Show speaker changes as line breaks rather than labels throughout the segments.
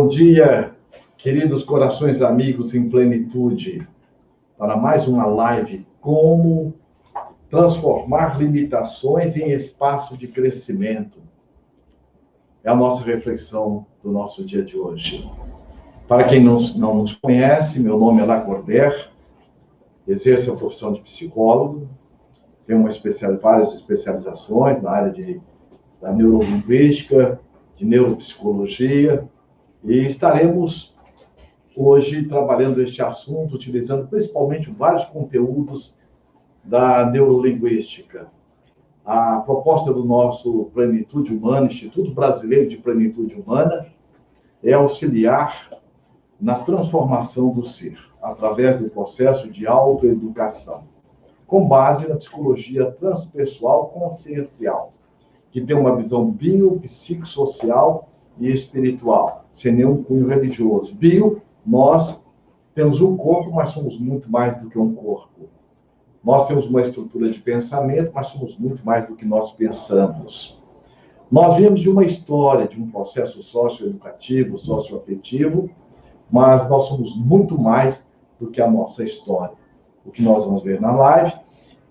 Bom dia, queridos corações amigos em plenitude, para mais uma live, como transformar limitações em espaço de crescimento. É a nossa reflexão do nosso dia de hoje. Para quem não nos conhece, meu nome é Lacordaire, exerço a profissão de psicólogo, tenho várias especializações na área da neurolinguística, de neuropsicologia, e estaremos hoje trabalhando este assunto, utilizando principalmente vários conteúdos da neurolinguística. A proposta do nosso Plenitude Humana, Instituto Brasileiro de Plenitude Humana, é auxiliar na transformação do ser, através do processo de autoeducação, com base na psicologia transpessoal consciencial, que tem uma visão biopsicossocial e espiritual, sem nenhum cunho religioso. Nós temos um corpo, mas somos muito mais do que um corpo. Nós temos uma estrutura de pensamento, mas somos muito mais do que nós pensamos. Nós viemos de uma história, de um processo socioeducativo, socioafetivo, mas nós somos muito mais do que a nossa história. O que nós vamos ver na live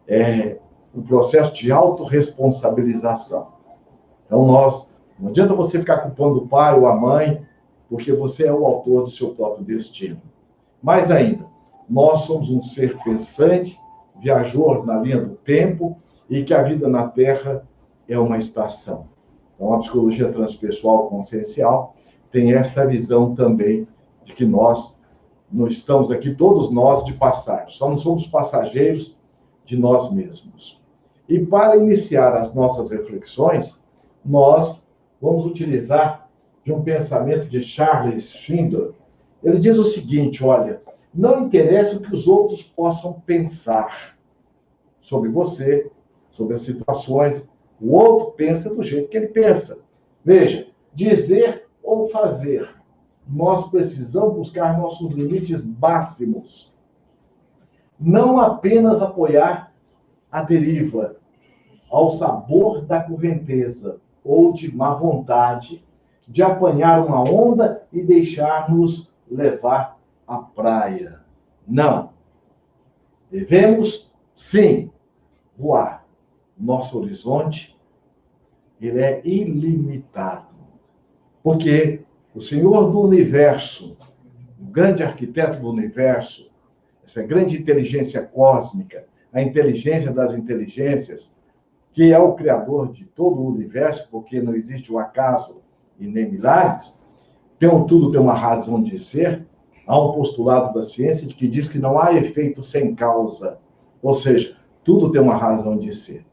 é o processo de autorresponsabilização. Então, não adianta você ficar culpando o pai ou a mãe, porque você é o autor do seu próprio destino. Mais ainda, nós somos um ser pensante, viajor na linha do tempo, e que a vida na Terra é uma estação. Então, a psicologia transpessoal consciencial tem esta visão também de que nós não estamos aqui, todos nós, de passagem. Só não somos passageiros de nós mesmos. E para iniciar as nossas reflexões, nós vamos utilizar de um pensamento de Charles Schindler. Ele diz o seguinte, olha, não interessa o que os outros possam pensar sobre você, sobre as situações, o outro pensa do jeito que ele pensa. Veja, dizer ou fazer, nós precisamos buscar nossos limites máximos. Não apenas apoiar a deriva, ao sabor da correnteza, ou de má vontade, de apanhar uma onda e deixar-nos levar à praia. Não. Devemos, sim, voar. Nosso horizonte, ele é ilimitado. Porque o Senhor do Universo, o grande arquiteto do Universo, essa grande inteligência cósmica, a inteligência das inteligências, que é o criador de todo o universo, porque não existe o acaso e nem milagres, tudo tem uma razão de ser. Há um postulado da ciência que diz que não há efeito sem causa, ou seja, tudo tem uma razão de ser.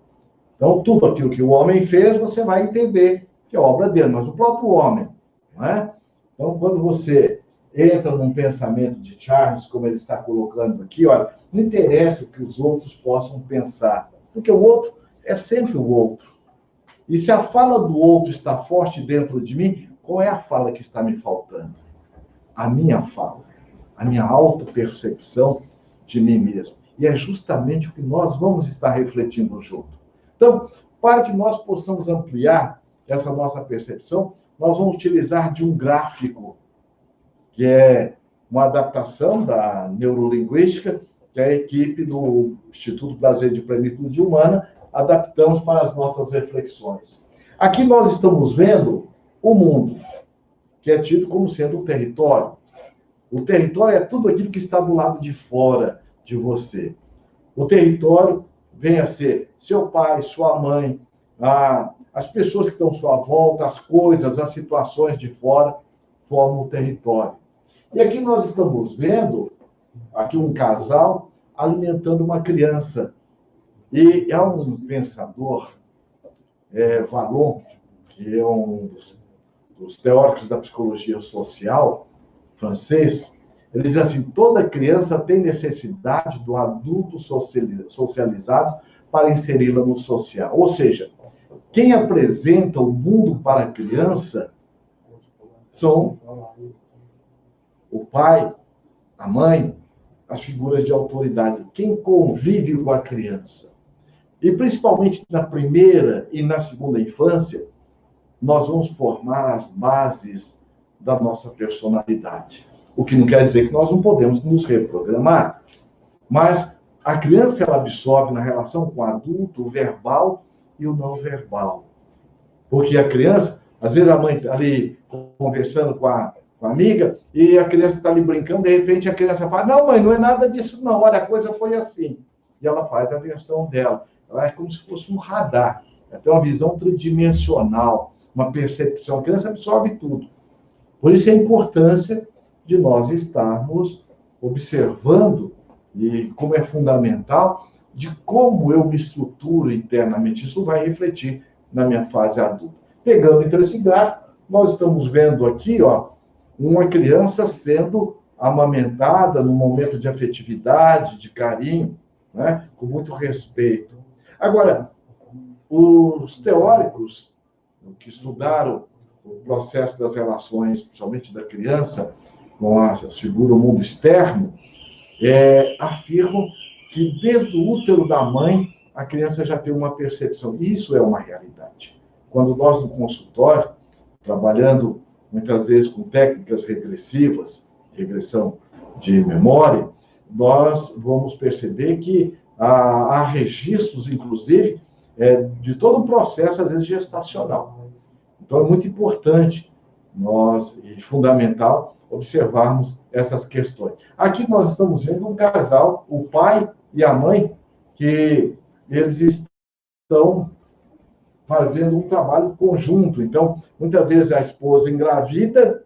Então, tudo aquilo que o homem fez, você vai entender que é obra dele, mas o próprio homem, não é? Então, quando você entra num pensamento de Charles, como ele está colocando aqui, olha, não interessa o que os outros possam pensar, porque o outro é sempre o outro. E se a fala do outro está forte dentro de mim, qual é a fala que está me faltando? A minha fala, a minha autopercepção de mim mesmo. E é justamente o que nós vamos estar refletindo junto. Então, para que nós possamos ampliar essa nossa percepção, nós vamos utilizar de um gráfico, que é uma adaptação da neurolinguística, que a equipe do Instituto Brasileiro de Plenitude Humana adaptamos para as nossas reflexões. Aqui nós estamos vendo o mundo, que é tido como sendo o território. O território é tudo aquilo que está do lado de fora de você. O território vem a ser seu pai, sua mãe, as pessoas que estão à sua volta, as coisas, as situações de fora formam o território. E aqui nós estamos vendo aqui um casal alimentando uma criança. E é um pensador, Vallon, que é um dos teóricos da psicologia social francês, ele diz assim, toda criança tem necessidade do adulto socializado para inseri-la no social. Ou seja, quem apresenta o mundo para a criança são o pai, a mãe, as figuras de autoridade. Quem convive com a criança. E principalmente na primeira e na segunda infância, nós vamos formar as bases da nossa personalidade. O que não quer dizer que nós não podemos nos reprogramar. Mas a criança, ela absorve na relação com o adulto o verbal e o não verbal. Porque a criança, às vezes a mãe está ali conversando com a amiga e a criança está ali brincando, de repente a criança fala, não, mãe, não é nada disso não, olha, a coisa foi assim. E ela faz a versão dela. Ela é como se fosse um radar. Ela tem uma visão tridimensional, uma percepção. A criança absorve tudo. Por isso a importância de nós estarmos observando, e como é fundamental, de como eu me estruturo internamente. Isso vai refletir na minha fase adulta. Pegando então esse gráfico, nós estamos vendo aqui, ó, uma criança sendo amamentada num momento de afetividade, de carinho, né, com muito respeito. Agora, os teóricos que estudaram o processo das relações, principalmente da criança, com a figura do mundo externo, afirmam que desde o útero da mãe, a criança já tem uma percepção. Isso é uma realidade. Quando nós, no consultório, trabalhando muitas vezes com técnicas regressivas, regressão de memória, nós vamos perceber que há registros, inclusive, de todo o processo, às vezes, gestacional. Então, é muito importante e fundamental observarmos essas questões. Aqui nós estamos vendo um casal, o pai e a mãe, que eles estão fazendo um trabalho conjunto. Então, muitas vezes a esposa engravida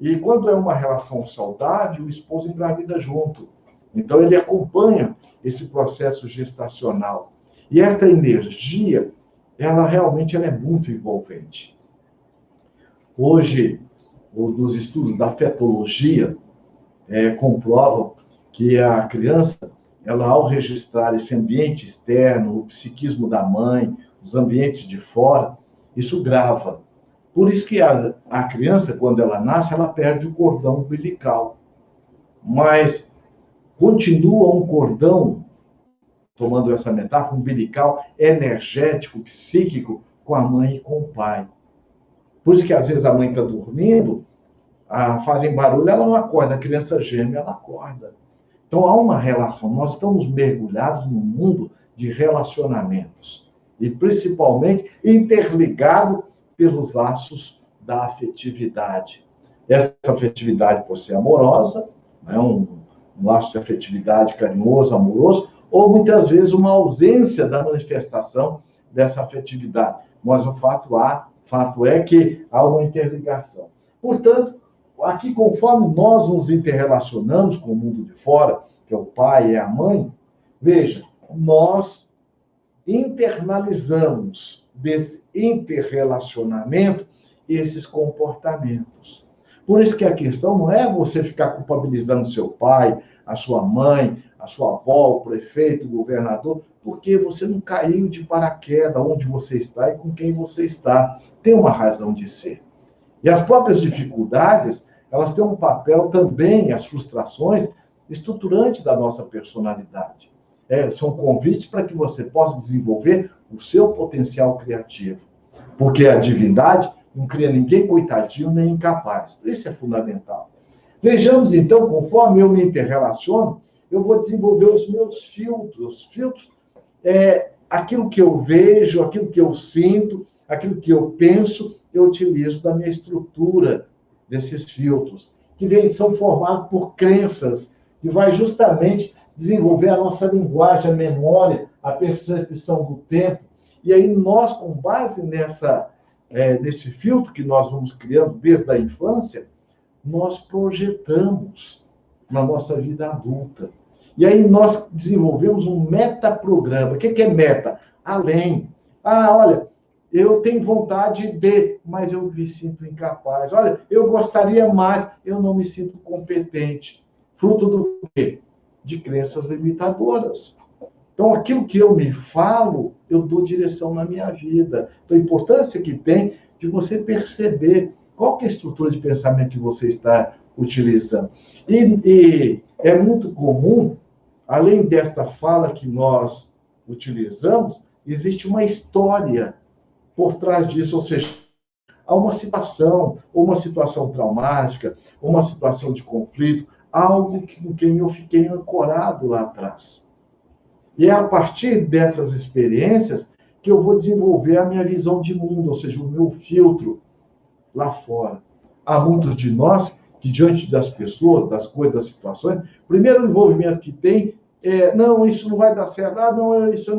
e quando é uma relação saudável, o esposo engravida junto. Então, ele acompanha esse processo gestacional. E esta energia, ela realmente é muito envolvente. Hoje, dos estudos da fetologia, comprovam que a criança, ela, ao registrar esse ambiente externo, o psiquismo da mãe, os ambientes de fora, isso grava. Por isso que a criança, quando ela nasce, ela perde o cordão umbilical. Mas continua um cordão, tomando essa metáfora, umbilical, energético, psíquico, com a mãe e com o pai. Por isso que às vezes a mãe está dormindo, fazem barulho, ela não acorda, a criança geme, ela acorda. Então há uma relação, nós estamos mergulhados num mundo de relacionamentos, e principalmente interligado pelos laços da afetividade. Essa afetividade pode ser amorosa, né, um laço de afetividade carinhoso, amoroso, ou muitas vezes uma ausência da manifestação dessa afetividade. Mas o fato é que há uma interligação. Portanto, aqui, conforme nós nos interrelacionamos com o mundo de fora, que é o pai e a mãe, veja, nós internalizamos desse interrelacionamento esses comportamentos. Por isso que a questão não é você ficar culpabilizando seu pai, a sua mãe, a sua avó, o prefeito, o governador, porque você não caiu de paraquedas onde você está e com quem você está. Tem uma razão de ser. E as próprias dificuldades, elas têm um papel também, as frustrações, estruturante da nossa personalidade. São convites para que você possa desenvolver o seu potencial criativo. Porque a divindade não cria ninguém coitadinho nem incapaz. Isso é fundamental. Vejamos, então, conforme eu me interrelaciono, eu vou desenvolver os meus filtros. Os filtros é aquilo que eu vejo, aquilo que eu sinto, aquilo que eu penso, eu utilizo da minha estrutura desses filtros, que são formados por crenças, que vai justamente desenvolver a nossa linguagem, a memória, a percepção do tempo. E aí nós, com base nesse filtro que nós vamos criando desde a infância, nós projetamos na nossa vida adulta. E aí nós desenvolvemos um metaprograma. O que é meta? Além. Olha, eu tenho vontade de, mas eu me sinto incapaz. Olha, eu gostaria mais, eu não me sinto competente. Fruto do quê? De crenças limitadoras. Então, aquilo que eu me falo, eu dou direção na minha vida. Então, a importância que tem de você perceber qual que é a estrutura de pensamento que você está utilizando. E é muito comum, além desta fala que nós utilizamos, existe uma história por trás disso, ou seja, a uma situação, ou uma situação traumática, ou uma situação de conflito, algo com quem eu fiquei ancorado lá atrás. E é a partir dessas experiências que eu vou desenvolver a minha visão de mundo, ou seja, o meu filtro lá fora. Há muitos de nós que, diante das pessoas, das coisas, das situações, o primeiro envolvimento que tem é, não, isso não vai dar certo, não, isso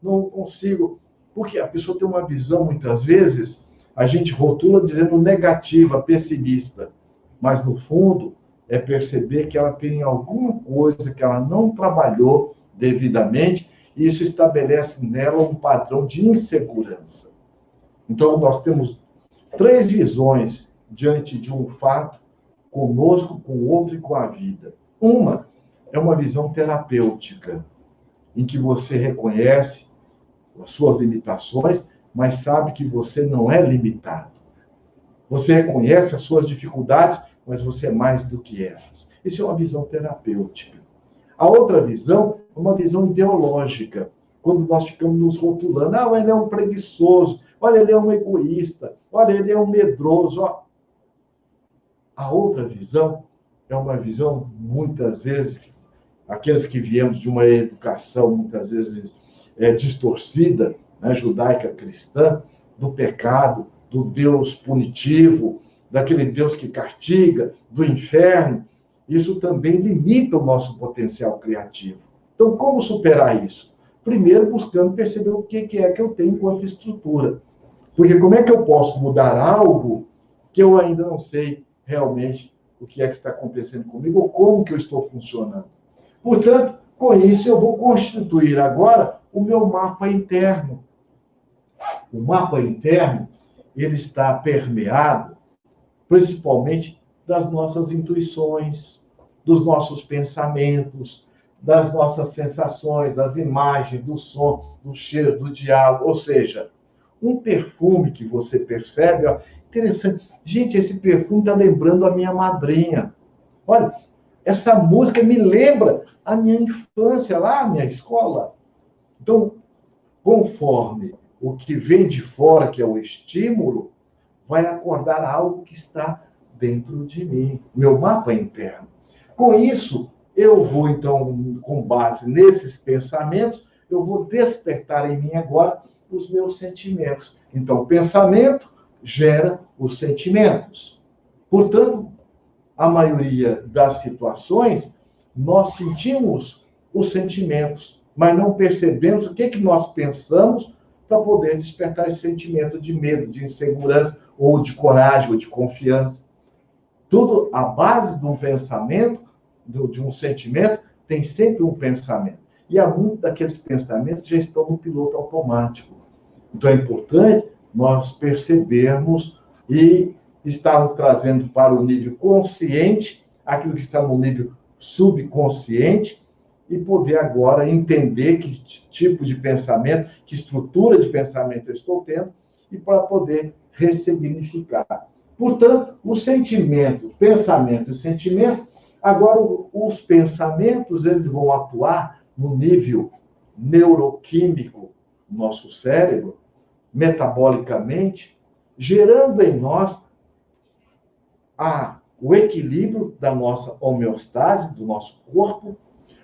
não consigo. Porque a pessoa tem uma visão, muitas vezes, a gente rotula dizendo negativa, pessimista, mas, no fundo, é perceber que ela tem alguma coisa que ela não trabalhou devidamente, e isso estabelece nela um padrão de insegurança. Então, nós temos 3 visões diante de um fato, conosco, com o outro e com a vida. Uma é uma visão terapêutica, em que você reconhece as suas limitações, mas sabe que você não é limitado. Você reconhece as suas dificuldades, mas você é mais do que elas. Isso é uma visão terapêutica. A outra visão é uma visão ideológica, quando nós ficamos nos rotulando. Ah, ele é um preguiçoso, olha, ele é um egoísta, olha, ele é um medroso. A outra visão é uma visão, muitas vezes, aqueles que viemos de uma educação, muitas vezes, distorcida, né, judaica cristã, do pecado, do Deus punitivo, daquele Deus que castiga, do inferno. Isso também limita o nosso potencial criativo. Então, como superar isso? Primeiro, buscando perceber o que é que eu tenho enquanto estrutura. Porque como é que eu posso mudar algo que eu ainda não sei realmente o que é que está acontecendo comigo ou como que eu estou funcionando? Portanto, com isso, eu vou constituir agora o meu mapa interno. O mapa interno, ele está permeado, principalmente, das nossas intuições, dos nossos pensamentos, das nossas sensações, das imagens, do som, do cheiro, do diálogo. Ou seja, um perfume que você percebe, ó, interessante. Gente, esse perfume está lembrando a minha madrinha. Olha, essa música me lembra a minha infância lá, a minha escola. Então, conforme o que vem de fora, que é o estímulo, vai acordar algo que está dentro de mim, meu mapa interno. Com isso, eu vou, então, com base nesses pensamentos, eu vou despertar em mim agora os meus sentimentos. Então, o pensamento gera os sentimentos. Portanto, a maioria das situações, nós sentimos os sentimentos, mas não percebemos o que nós pensamos para poder despertar esse sentimento de medo, de insegurança, ou de coragem, ou de confiança. Tudo, a base de um pensamento, de um sentimento, tem sempre um pensamento. E há muitos daqueles pensamentos que já estão no piloto automático. Então é importante nós percebermos e estarmos trazendo para o nível consciente aquilo que está no nível subconsciente e poder agora entender que tipo de pensamento, que estrutura de pensamento eu estou tendo e para poder ressignificar. Portanto, o sentimento, pensamento e sentimento, agora os pensamentos eles vão atuar no nível neuroquímico do nosso cérebro, metabolicamente, gerando em nós o equilíbrio da nossa homeostase, do nosso corpo,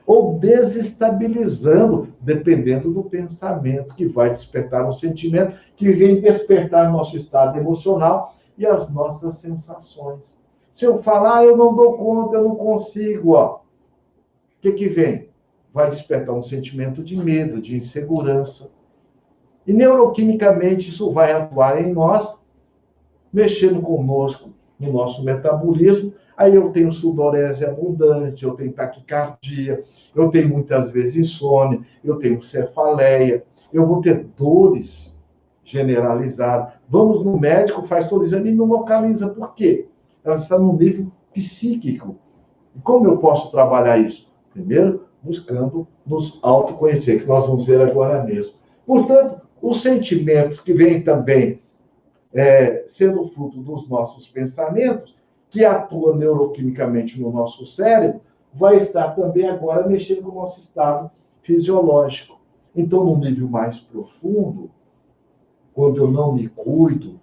ou desestabilizando, dependendo do pensamento que vai despertar um sentimento, que vem despertar nosso estado emocional e as nossas sensações. Se eu falar, eu não dou conta, eu não consigo, o que vem? Vai despertar um sentimento de medo, de insegurança. E neuroquimicamente isso vai atuar em nós, mexendo conosco no nosso metabolismo. Aí eu tenho sudorese abundante, eu tenho taquicardia, eu tenho muitas vezes insônia, eu tenho cefaleia, eu vou ter dores generalizadas. Vamos no médico, faz todo o exame e não localiza. Por quê? Ela está no nível psíquico. E como eu posso trabalhar isso? Primeiro, buscando nos autoconhecer, que nós vamos ver agora mesmo. Portanto, os sentimentos que vêm também sendo fruto dos nossos pensamentos, que atua neuroquimicamente no nosso cérebro, vai estar também agora mexendo com o nosso estado fisiológico. Então, no nível mais profundo, quando eu não me cuido,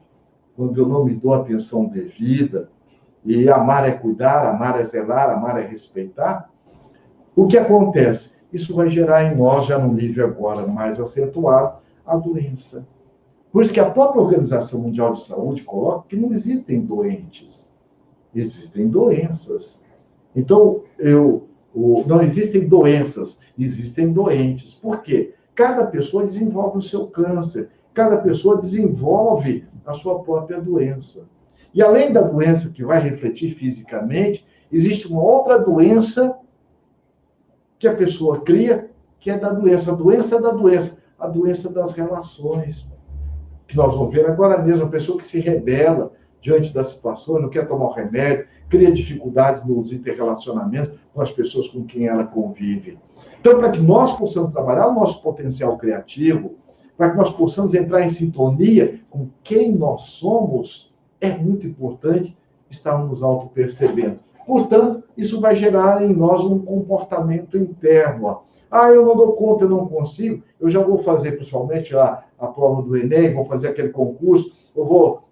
quando eu não me dou atenção devida, e amar é cuidar, amar é zelar, amar é respeitar, o que acontece? Isso vai gerar em nós, já no nível agora mais acentuado, a doença. Por isso que a própria Organização Mundial de Saúde coloca que não existem doentes, existem doenças. Então, não existem doenças, existem doentes. Por quê? Cada pessoa desenvolve o seu câncer, cada pessoa desenvolve a sua própria doença. E além da doença que vai refletir fisicamente, existe uma outra doença que a pessoa cria, que é da doença. A doença da doença, a doença das relações. Que nós vamos ver agora mesmo, a pessoa que se rebela diante das situações, não quer tomar o remédio, cria dificuldades nos interrelacionamentos com as pessoas com quem ela convive. Então, para que nós possamos trabalhar o nosso potencial criativo, para que nós possamos entrar em sintonia com quem nós somos, é muito importante estarmos nos auto-percebendo. Portanto, isso vai gerar em nós um comportamento interno. Eu não dou conta, eu não consigo, eu já vou fazer, pessoalmente, a prova do Enem, vou fazer aquele concurso, eu vou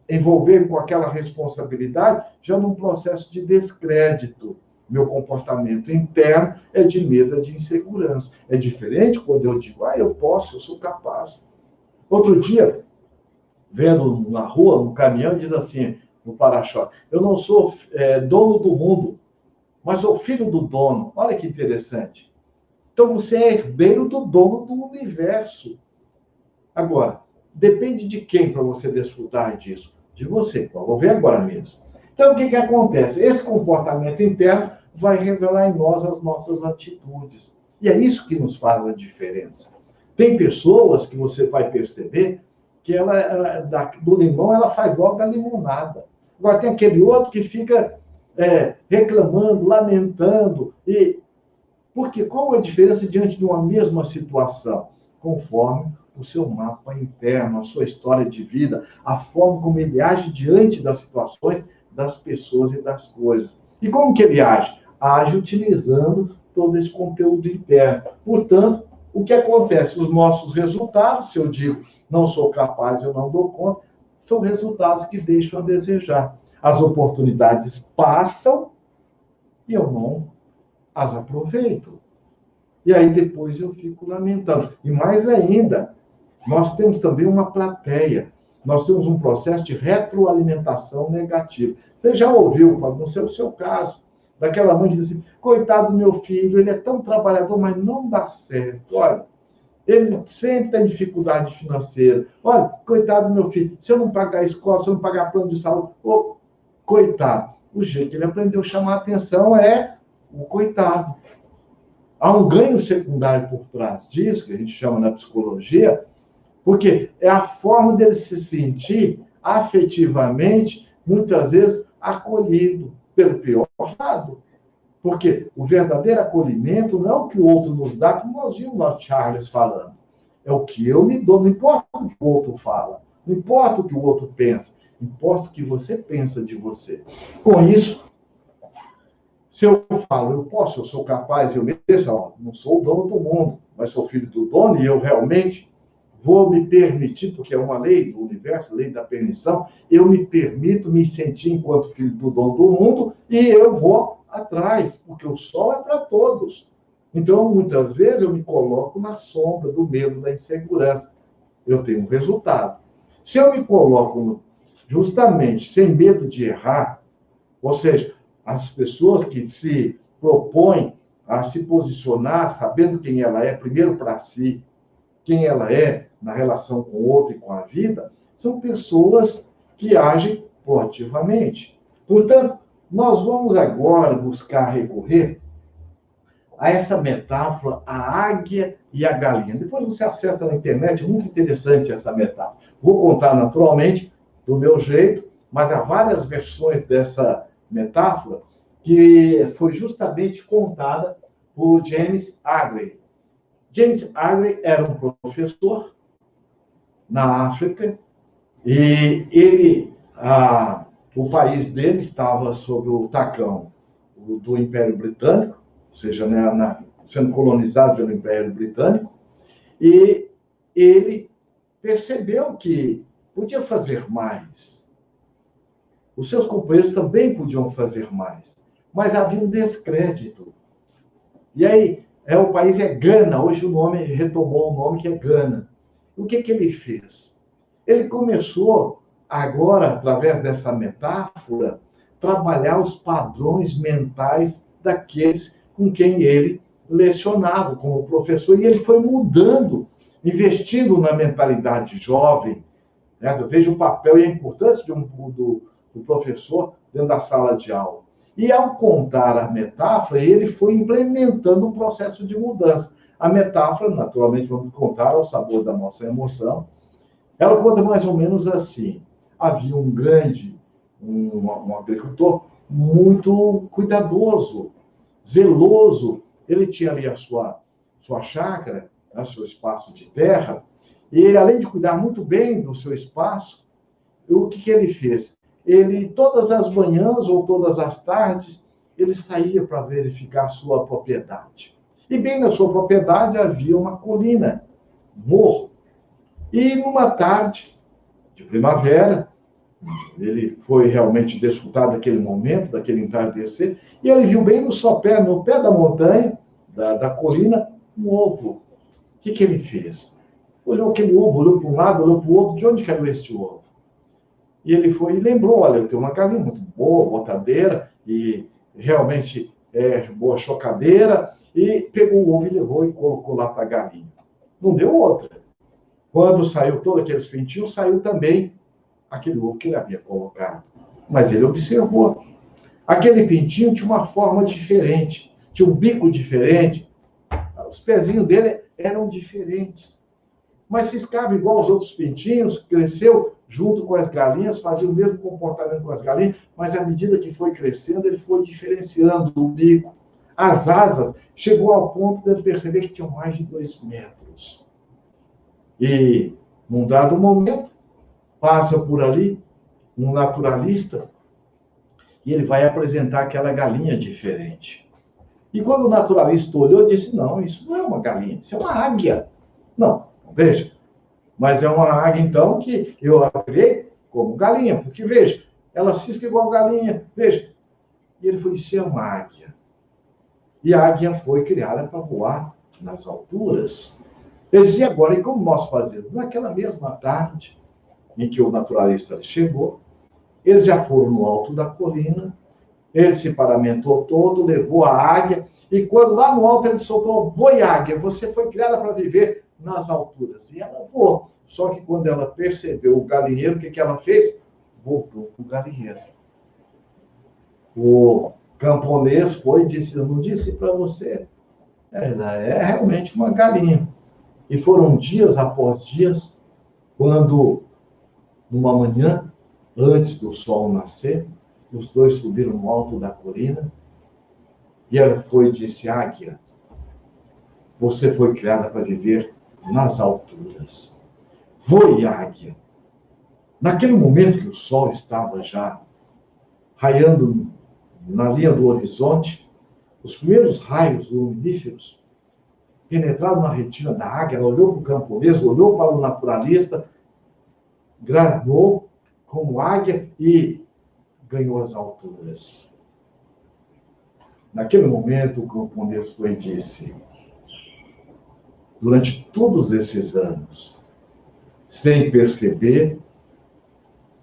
envolver com aquela responsabilidade, já num processo de descrédito. Meu comportamento interno é de medo, é de insegurança. É diferente quando eu digo, eu posso, eu sou capaz. Outro dia, vendo na rua, no caminhão, diz assim, no para-choque, eu não sou dono do mundo, mas sou filho do dono. Olha que interessante. Então, você é herdeiro do dono do universo. Agora, depende de quem para você desfrutar disso? De você. Eu vou ver agora mesmo. Então, o que acontece? Esse comportamento interno vai revelar em nós as nossas atitudes. E é isso que nos faz a diferença. Tem pessoas que você vai perceber que do limão ela faz logo a limonada. Agora, tem aquele outro que fica reclamando, lamentando. Porque qual é a diferença diante de uma mesma situação? Conforme o seu mapa interno, a sua história de vida, a forma como ele age diante das situações, das pessoas e das coisas. E como que ele age? Age utilizando todo esse conteúdo interno. Portanto, o que acontece? Os nossos resultados, se eu digo não sou capaz, eu não dou conta, são resultados que deixam a desejar. As oportunidades passam e eu não as aproveito. E aí depois eu fico lamentando. E mais ainda, nós temos também uma plateia. Nós temos um processo de retroalimentação negativa. Você já ouviu, não sei o seu caso, daquela mãe que diz assim, coitado do meu filho, ele é tão trabalhador, mas não dá certo. Olha, ele sempre tem dificuldade financeira. Olha, coitado do meu filho, se eu não pagar a escola, se eu não pagar plano de saúde, coitado. O jeito que ele aprendeu a chamar a atenção é o coitado. Há um ganho secundário por trás disso, que a gente chama na psicologia, porque é a forma dele se sentir afetivamente, muitas vezes, acolhido pelo pior lado. Porque o verdadeiro acolhimento não é o que o outro nos dá, como nós vimos o Charles falando. É o que eu me dou, não importa o que o outro fala, não importa o que o outro pensa, importa o que você pensa de você. Com isso, se eu falo, eu sou capaz, eu mesmo, não sou o dono do mundo, mas sou filho do dono e eu realmente vou me permitir, porque é uma lei do universo, lei da permissão, eu me permito me sentir enquanto filho do dono do mundo e eu vou atrás, porque o sol é para todos. Então, muitas vezes, eu me coloco na sombra do medo, da insegurança. Eu tenho um resultado. Se eu me coloco justamente sem medo de errar, ou seja, as pessoas que se propõem a se posicionar, sabendo quem ela é, primeiro para si, quem ela é na relação com o outro e com a vida, são pessoas que agem proativamente. Portanto, nós vamos agora buscar recorrer a essa metáfora, a águia e a galinha. Depois você acessa na internet, é muito interessante essa metáfora. Vou contar naturalmente do meu jeito, mas há várias versões dessa metáfora que foi justamente contada por James Aggrey. James Aggrey era um professor na África e o país dele estava sob o tacão do Império Britânico, ou seja, sendo colonizado pelo Império Britânico, e ele percebeu que podia fazer mais. Os seus companheiros também podiam fazer mais. Mas havia um descrédito. E aí, o país é Gana. Hoje o nome retomou o nome que é Gana. O que ele fez? Ele começou, agora, através dessa metáfora, trabalhar os padrões mentais daqueles com quem ele lecionava como professor. E ele foi mudando, investindo na mentalidade jovem. Né? Veja o papel e a importância do professor dentro da sala de aula. E ao contar a metáfora, ele foi implementando um processo de mudança. A metáfora, naturalmente, vamos contar ao sabor da nossa emoção. Ela conta mais ou menos assim. Havia um agricultor muito cuidadoso, zeloso. Ele tinha ali a sua chácara, seu espaço de terra, e ele, além de cuidar muito bem do seu espaço, o que ele fez? Ele, todas as manhãs ou todas as tardes, ele saía para verificar a sua propriedade. E bem na sua propriedade havia uma colina, um morro. E numa tarde de primavera, ele foi realmente desfrutar daquele momento, daquele entardecer, e ele viu bem no pé da montanha, da colina, um ovo. O que ele fez? Olhou aquele ovo, olhou para um lado, olhou para o outro, de onde caiu este ovo? E ele foi e lembrou, olha, eu tenho uma galinha muito boa, botadeira, e realmente boa chocadeira, e pegou o ovo e levou e colocou lá para a galinha. Não deu outra. Quando saiu todos aqueles pintinhos, saiu também aquele ovo que ele havia colocado. Mas ele observou. Aquele pintinho tinha uma forma diferente, tinha um bico diferente, os pezinhos dele eram diferentes. Mas ciscava igual aos outros pintinhos, cresceu junto com as galinhas, fazia o mesmo comportamento com as galinhas, mas à medida que foi crescendo, ele foi diferenciando o bico. As asas, chegou ao ponto de ele perceber que tinham mais de 2 metros. E, num dado momento, passa por ali um naturalista e ele vai apresentar aquela galinha diferente. E quando o naturalista olhou, disse, não, isso não é uma galinha, isso é uma águia. Não, veja, mas é uma águia, então, que eu a criei como galinha, porque, veja, ela cisca igual galinha, veja. E ele foi ser uma águia. E a águia foi criada para voar nas alturas. Ele disse, agora, e como nós fazemos? Naquela mesma tarde em que o naturalista chegou, eles já foram no alto da colina, ele se paramentou todo, levou a águia, e quando lá no alto ele soltou, voe águia, você foi criada para viver nas alturas. E ela voou. Só que quando ela percebeu o galinheiro, o que ela fez? Voltou para o galinheiro. O camponês foi e disse, eu não disse para você, ela é realmente uma galinha. E foram dias após dias, quando, numa manhã, antes do sol nascer, os dois subiram no alto da colina, e ela foi e disse, águia, você foi criada para viver nas alturas. Voe, águia. Naquele momento que o sol estava já raiando na linha do horizonte, os primeiros raios luminíferos penetraram na retina da águia, ela olhou para o camponês, olhou para o naturalista, granou como águia e ganhou as alturas. Naquele momento, o camponês foi e disse, durante todos esses anos, sem perceber,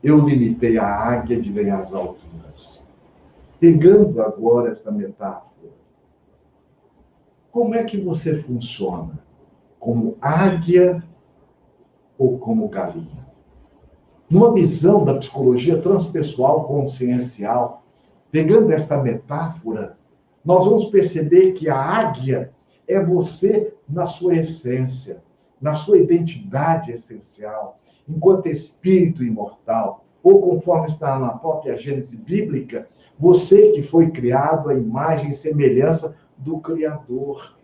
eu limitei a águia de ganhar as alturas. Pegando agora essa metáfora, como é que você funciona? Como águia ou como galinha? Numa visão da psicologia transpessoal consciencial, pegando esta metáfora, nós vamos perceber que a águia é você na sua essência, na sua identidade essencial, enquanto espírito imortal, ou conforme está na própria Gênese bíblica, você que foi criado à imagem e semelhança do Criador.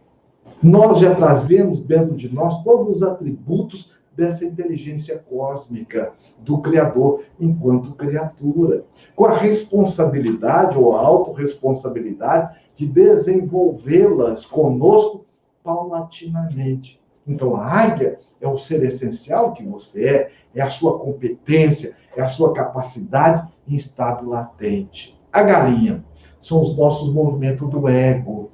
Nós já trazemos dentro de nós todos os atributos dessa inteligência cósmica do Criador enquanto criatura, com a responsabilidade ou a autorresponsabilidade de desenvolvê-las conosco paulatinamente. Então, a águia é o ser essencial que você é a sua competência, é a sua capacidade em estado latente. A galinha são os nossos movimentos do ego,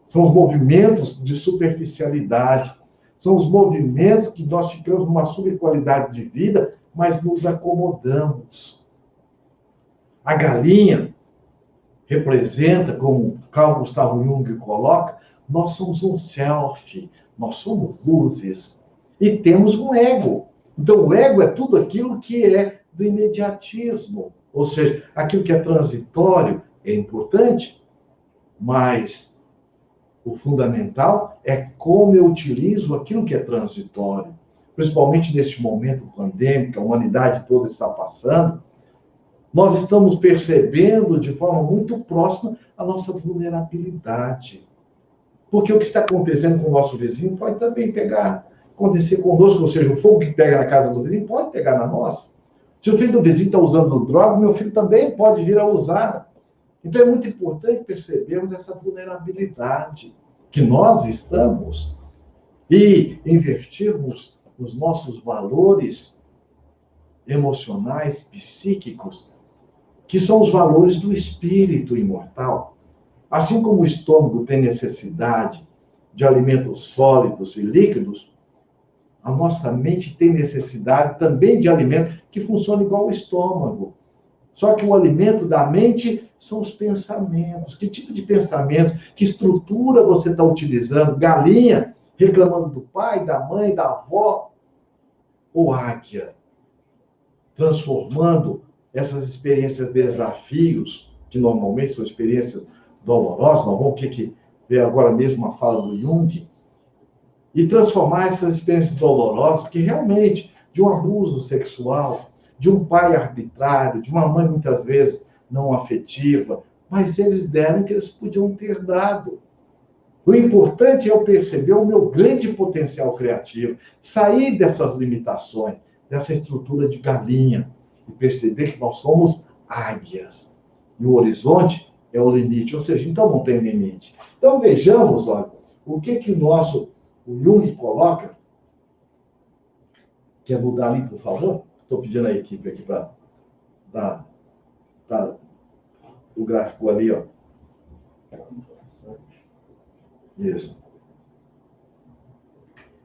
são os movimentos de superficialidade, são os movimentos que nós ficamos numa subqualidade de vida, mas nos acomodamos. A galinha representa, como Carl Gustav Jung coloca, nós somos um self, nós somos luzes e temos um ego. Então, o ego é tudo aquilo que é do imediatismo, ou seja, aquilo que é transitório é importante, mas o fundamental é como eu utilizo aquilo que é transitório. Principalmente neste momento pandêmico, a humanidade toda está passando, nós estamos percebendo de forma muito próxima a nossa vulnerabilidade. Porque o que está acontecendo com o nosso vizinho pode também acontecer conosco, ou seja, o fogo que pega na casa do vizinho pode pegar na nossa. Se o filho do vizinho está usando droga, meu filho também pode vir a usar. Então é muito importante percebermos essa vulnerabilidade que nós estamos e invertirmos os nossos valores emocionais, psíquicos, que são os valores do espírito imortal. Assim como o estômago tem necessidade de alimentos sólidos e líquidos, a nossa mente tem necessidade também de alimento que funciona igual ao estômago. Só que o alimento da mente são os pensamentos. Que tipo de pensamento, que estrutura você está utilizando? Galinha reclamando do pai, da mãe, da avó? Ou águia transformando essas experiências desafios, que normalmente são experiências dolorosas, nós vamos ter que ver agora mesmo uma fala do Jung, e transformar essas experiências dolorosas, que realmente, de um abuso sexual, de um pai arbitrário, de uma mãe muitas vezes não afetiva, mas eles deram o que eles podiam ter dado. O importante é eu perceber o meu grande potencial criativo, sair dessas limitações, dessa estrutura de galinha, e perceber que nós somos águias. E o horizonte é o limite, ou seja, então não tem limite. Então vejamos, olha, o que o Jung coloca. Quer mudar ali, por favor? Estou pedindo à equipe aqui para dar o gráfico ali, ó. Isso.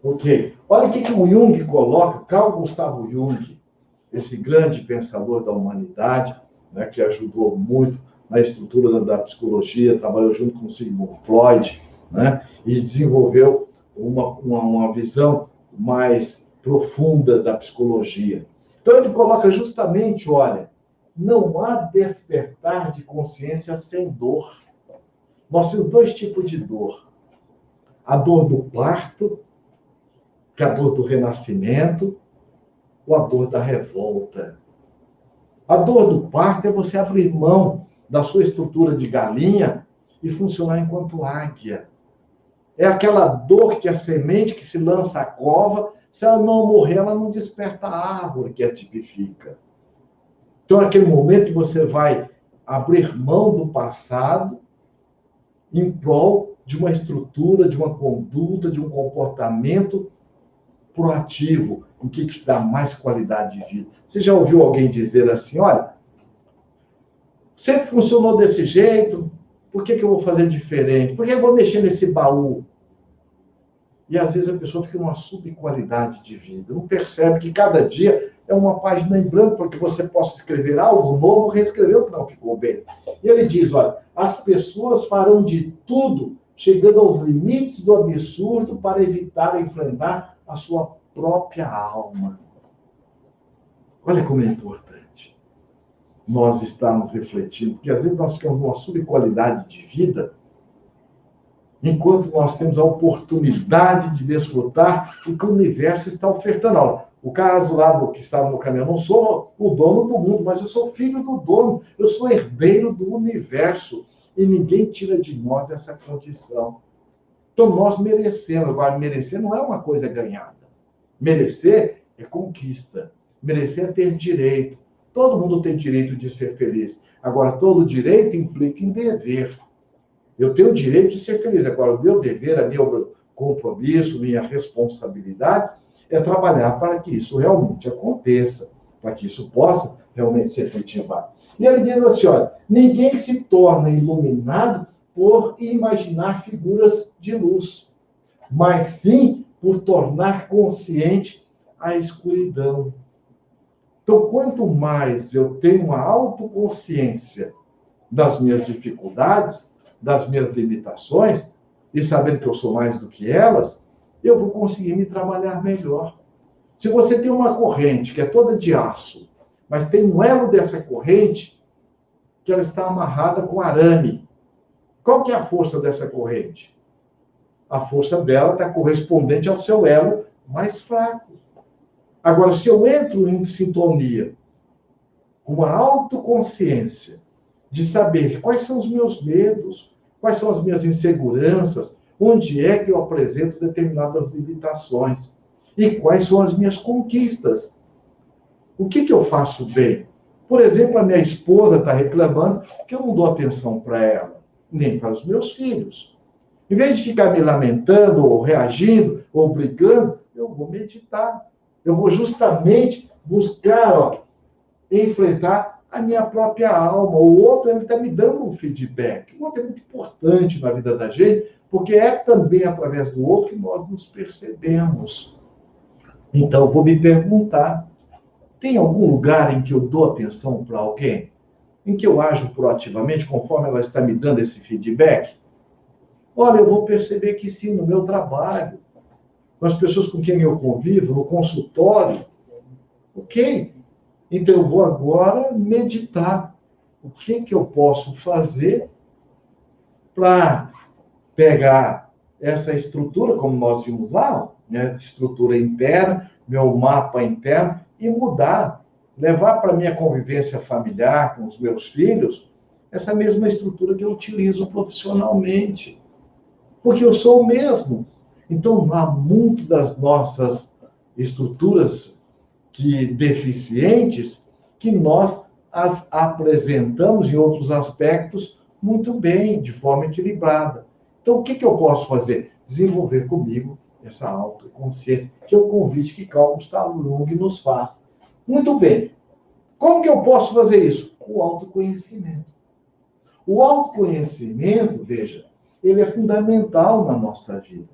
Ok. Olha o que o Jung coloca, Carl Gustav Jung, esse grande pensador da humanidade, né, que ajudou muito na estrutura da psicologia, trabalhou junto com Sigmund Freud, né, e desenvolveu uma visão mais profunda da psicologia. Então ele coloca justamente, olha, não há despertar de consciência sem dor. Nós temos dois tipos de dor. A dor do parto, que é a dor do renascimento, ou a dor da revolta. A dor do parto é você abrir mão da sua estrutura de galinha e funcionar enquanto águia. É aquela dor que a semente que se lança à cova, se ela não morrer, ela não desperta a árvore que a tipifica. Então, é aquele momento que você vai abrir mão do passado em prol de uma estrutura, de uma conduta, de um comportamento proativo, o que te dá mais qualidade de vida. Você já ouviu alguém dizer assim, olha, sempre funcionou desse jeito, por que eu vou fazer diferente? Por que eu vou mexer nesse baú? E às vezes a pessoa fica numa subqualidade de vida, não percebe que cada dia é uma página em branco para que você possa escrever algo novo, reescrever o que não ficou bem. E ele diz, olha, as pessoas farão de tudo, chegando aos limites do absurdo para evitar enfrentar a sua própria alma. Olha como é importante nós estarmos refletindo, porque às vezes nós ficamos numa subqualidade de vida, enquanto nós temos a oportunidade de desfrutar o que o universo está ofertando. O caso lá do que estava no caminho, eu não sou o dono do mundo, mas eu sou filho do dono, eu sou herdeiro do universo, e ninguém tira de nós essa condição. Então nós merecemos. Agora, merecer não é uma coisa ganhada. Merecer é conquista. Merecer é ter direito. Todo mundo tem direito de ser feliz. Agora, todo direito implica em dever. Eu tenho o direito de ser feliz. Agora, o meu dever, o meu compromisso, minha responsabilidade é trabalhar para que isso realmente aconteça, para que isso possa realmente se efetivar. E ele diz assim, olha, ninguém se torna iluminado por imaginar figuras de luz, mas sim por tornar consciente a escuridão. Então, quanto mais eu tenho uma autoconsciência das minhas dificuldades, das minhas limitações, e sabendo que eu sou mais do que elas, eu vou conseguir me trabalhar melhor. Se você tem uma corrente que é toda de aço, mas tem um elo dessa corrente que ela está amarrada com arame, qual que é a força dessa corrente? A força dela está correspondente ao seu elo mais fraco. Agora, se eu entro em sintonia com uma autoconsciência de saber quais são os meus medos, quais são as minhas inseguranças, onde é que eu apresento determinadas limitações e quais são as minhas conquistas. O que eu faço bem? Por exemplo, a minha esposa está reclamando que eu não dou atenção para ela, nem para os meus filhos. Em vez de ficar me lamentando, ou reagindo, ou brigando, eu vou meditar. Eu vou justamente buscar, enfrentar a minha própria alma. O outro, ele está me dando um feedback. O outro é muito importante na vida da gente, porque é também através do outro que nós nos percebemos. Então, eu vou me perguntar, tem algum lugar em que eu dou atenção para alguém? Em que eu ajo proativamente, conforme ela está me dando esse feedback? Olha, eu vou perceber que sim, no meu trabalho, com as pessoas com quem eu convivo, no consultório. Ok? Então, eu vou agora meditar. O que eu posso fazer para pegar essa estrutura, como nós vimos lá, né? Estrutura interna, meu mapa interno, e mudar, levar para a minha convivência familiar com os meus filhos, essa mesma estrutura que eu utilizo profissionalmente. Porque eu sou o mesmo. Então, há muito das nossas estruturas deficientes que nós as apresentamos em outros aspectos muito bem, de forma equilibrada. Então, o que eu posso fazer? Desenvolver comigo essa autoconsciência, que é o convite que Carl Gustav Jung nos faz. Muito bem. Como que eu posso fazer isso? O autoconhecimento. O autoconhecimento, veja, ele é fundamental na nossa vida.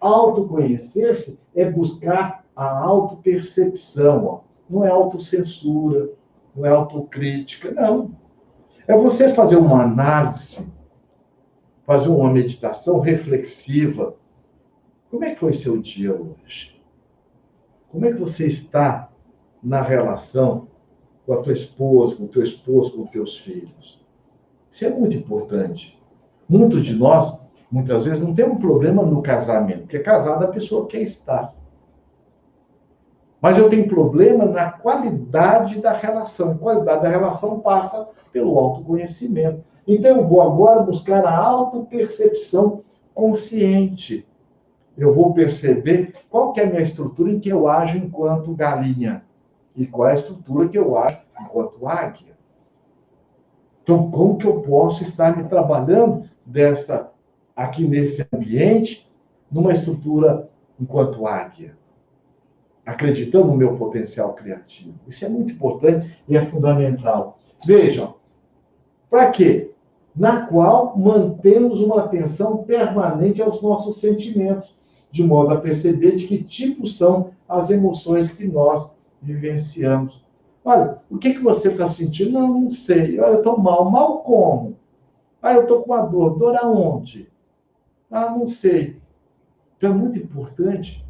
Autoconhecer-se é buscar a autopercepção. Ó. Não é autocensura, não é autocrítica, não. É você fazer uma análise, fazer uma meditação reflexiva. Como é que foi seu dia hoje? Como é que você está na relação com a tua esposa, com o teu esposo, com os teus filhos? Isso é muito importante. Muitos de nós, muitas vezes, não tem um problema no casamento, porque casada a pessoa quer estar. Mas eu tenho problema na qualidade da relação. A qualidade da relação passa pelo autoconhecimento. Então, eu vou agora buscar a autopercepção consciente. Eu vou perceber qual que é a minha estrutura em que eu ajo enquanto galinha e qual é a estrutura que eu ajo enquanto águia. Então, como que eu posso estar me trabalhando aqui nesse ambiente, numa estrutura enquanto águia? Acreditando no meu potencial criativo. Isso é muito importante e é fundamental. Vejam, para quê? Na qual mantemos uma atenção permanente aos nossos sentimentos, de modo a perceber de que tipo são as emoções que nós vivenciamos. Olha, o que você está sentindo? Não sei. Eu estou mal. Mal como? Eu estou com uma dor. Dor aonde? Não sei. Então, é muito importante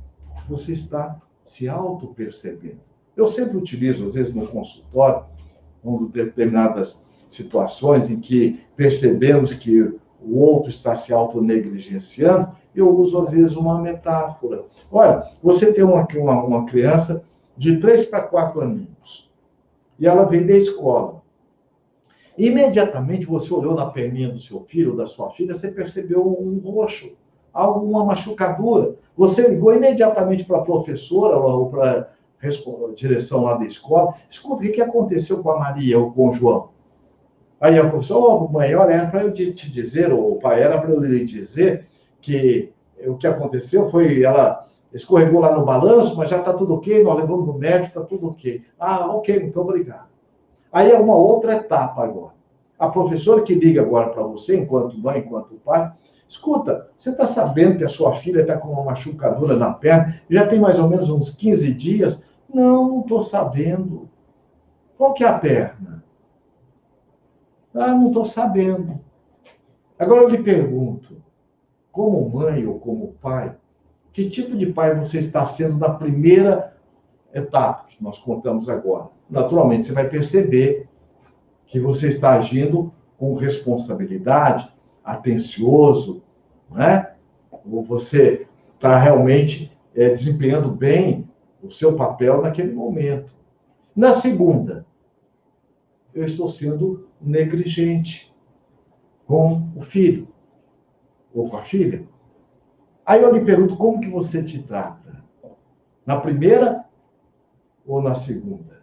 você estar se auto-percebendo. Eu sempre utilizo, às vezes, no consultório, em determinadas situações em que percebemos que o outro está se auto-negligenciando, eu uso, às vezes, uma metáfora. Olha, você tem uma criança de 3 para 4 aninhos, e ela veio da escola. Imediatamente você olhou na perninha do seu filho ou da sua filha, você percebeu um roxo, uma machucadura. Você ligou imediatamente para a professora ou para a direção lá da escola. Escuta, o que aconteceu com a Maria ou com o João? Aí a professora, mãe, olha, era para eu te dizer, ou o pai, era para eu lhe dizer que o que aconteceu foi ela escorregou lá no balanço, mas já está tudo ok, nós levamos no médico, está tudo ok. Ah, ok, muito obrigado. Aí é uma outra etapa agora. A professora que liga agora para você, enquanto mãe, enquanto pai, escuta, você está sabendo que a sua filha está com uma machucadura na perna, já tem mais ou menos uns 15 dias? Não estou sabendo. Qual que é a perna? Ah, não estou sabendo. Agora eu lhe pergunto, como mãe ou como pai, que tipo de pai você está sendo na primeira etapa que nós contamos agora? Naturalmente, você vai perceber que você está agindo com responsabilidade, atencioso, não é? Ou você está realmente desempenhando bem o seu papel naquele momento. Na segunda, eu estou sendo negligente com o filho ou com a filha. Aí eu lhe pergunto, como que você te trata? Na primeira ou na segunda?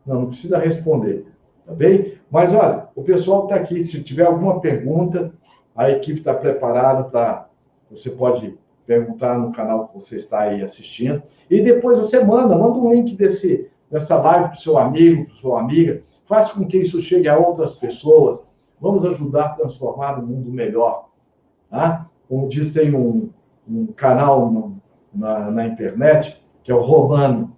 Não precisa responder, tá bem? Mas olha, o pessoal está aqui, se tiver alguma pergunta, a equipe está preparada para... Você pode perguntar no canal que você está aí assistindo. E depois você manda um link dessa live para o seu amigo, para sua amiga. Faça com que isso chegue a outras pessoas. Vamos ajudar a transformar o mundo melhor. Tá? Como diz, tem um canal na internet, que é o Romano.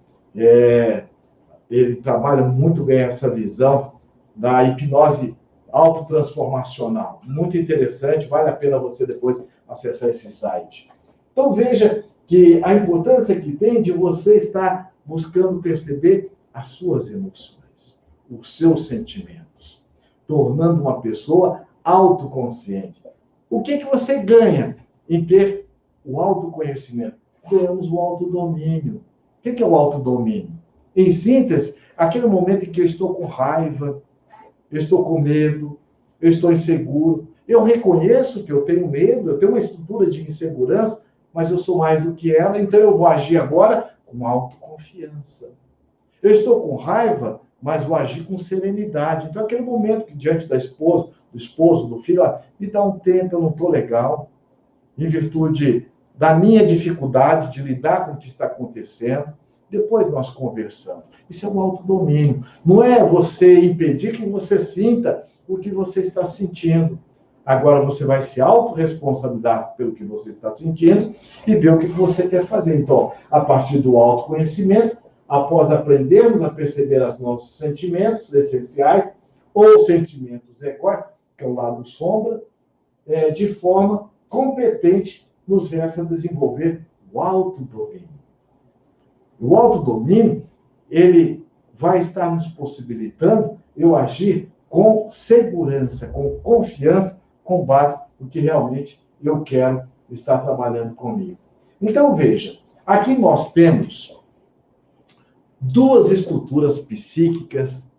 Ele trabalha muito bem essa visão da hipnose autotransformacional. Muito interessante, vale a pena você depois acessar esse site. Então, veja que a importância que tem de você estar buscando perceber as suas emoções, os seus sentimentos, tornando uma pessoa autoconsciente. O que você ganha em ter o autoconhecimento? Ganhamos o autodomínio. O que é o autodomínio? Em síntese, aquele momento em que eu estou com raiva, eu estou com medo, eu estou inseguro. Eu reconheço que eu tenho medo, eu tenho uma estrutura de insegurança, mas eu sou mais do que ela, então eu vou agir agora com autoconfiança. Eu estou com raiva, mas vou agir com serenidade. Então, aquele momento que diante da esposa, do esposo, do filho, me dá um tempo, eu não estou legal, em virtude da minha dificuldade de lidar com o que está acontecendo. Depois nós conversamos. Isso é um autodomínio. Não é você impedir que você sinta o que você está sentindo. Agora você vai se autorresponsabilizar pelo que você está sentindo e ver o que você quer fazer. Então, a partir do autoconhecimento, após aprendermos a perceber os nossos sentimentos essenciais ou sentimentos egóicos, que é o lado sombra, de forma competente, nos resta desenvolver o autodomínio. O autodomínio, ele vai estar nos possibilitando eu agir com segurança, com confiança, com base no que realmente eu quero estar trabalhando comigo. Então, veja, aqui nós temos duas estruturas psíquicas,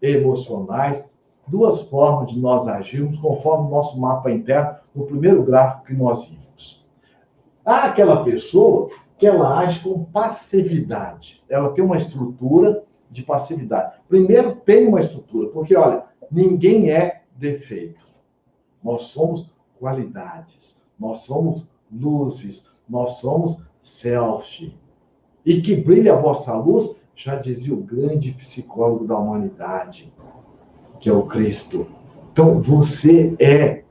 emocionais, duas formas de nós agirmos conforme o nosso mapa interno, no primeiro gráfico que nós vimos. Há aquela pessoa que ela age com passividade. Ela tem uma estrutura de passividade. Primeiro, tem uma estrutura, porque, olha, ninguém é defeito. Nós somos qualidades, nós somos luzes, nós somos self. E que brilhe a vossa luz, já dizia o grande psicólogo da humanidade, que é o Cristo. Então, você é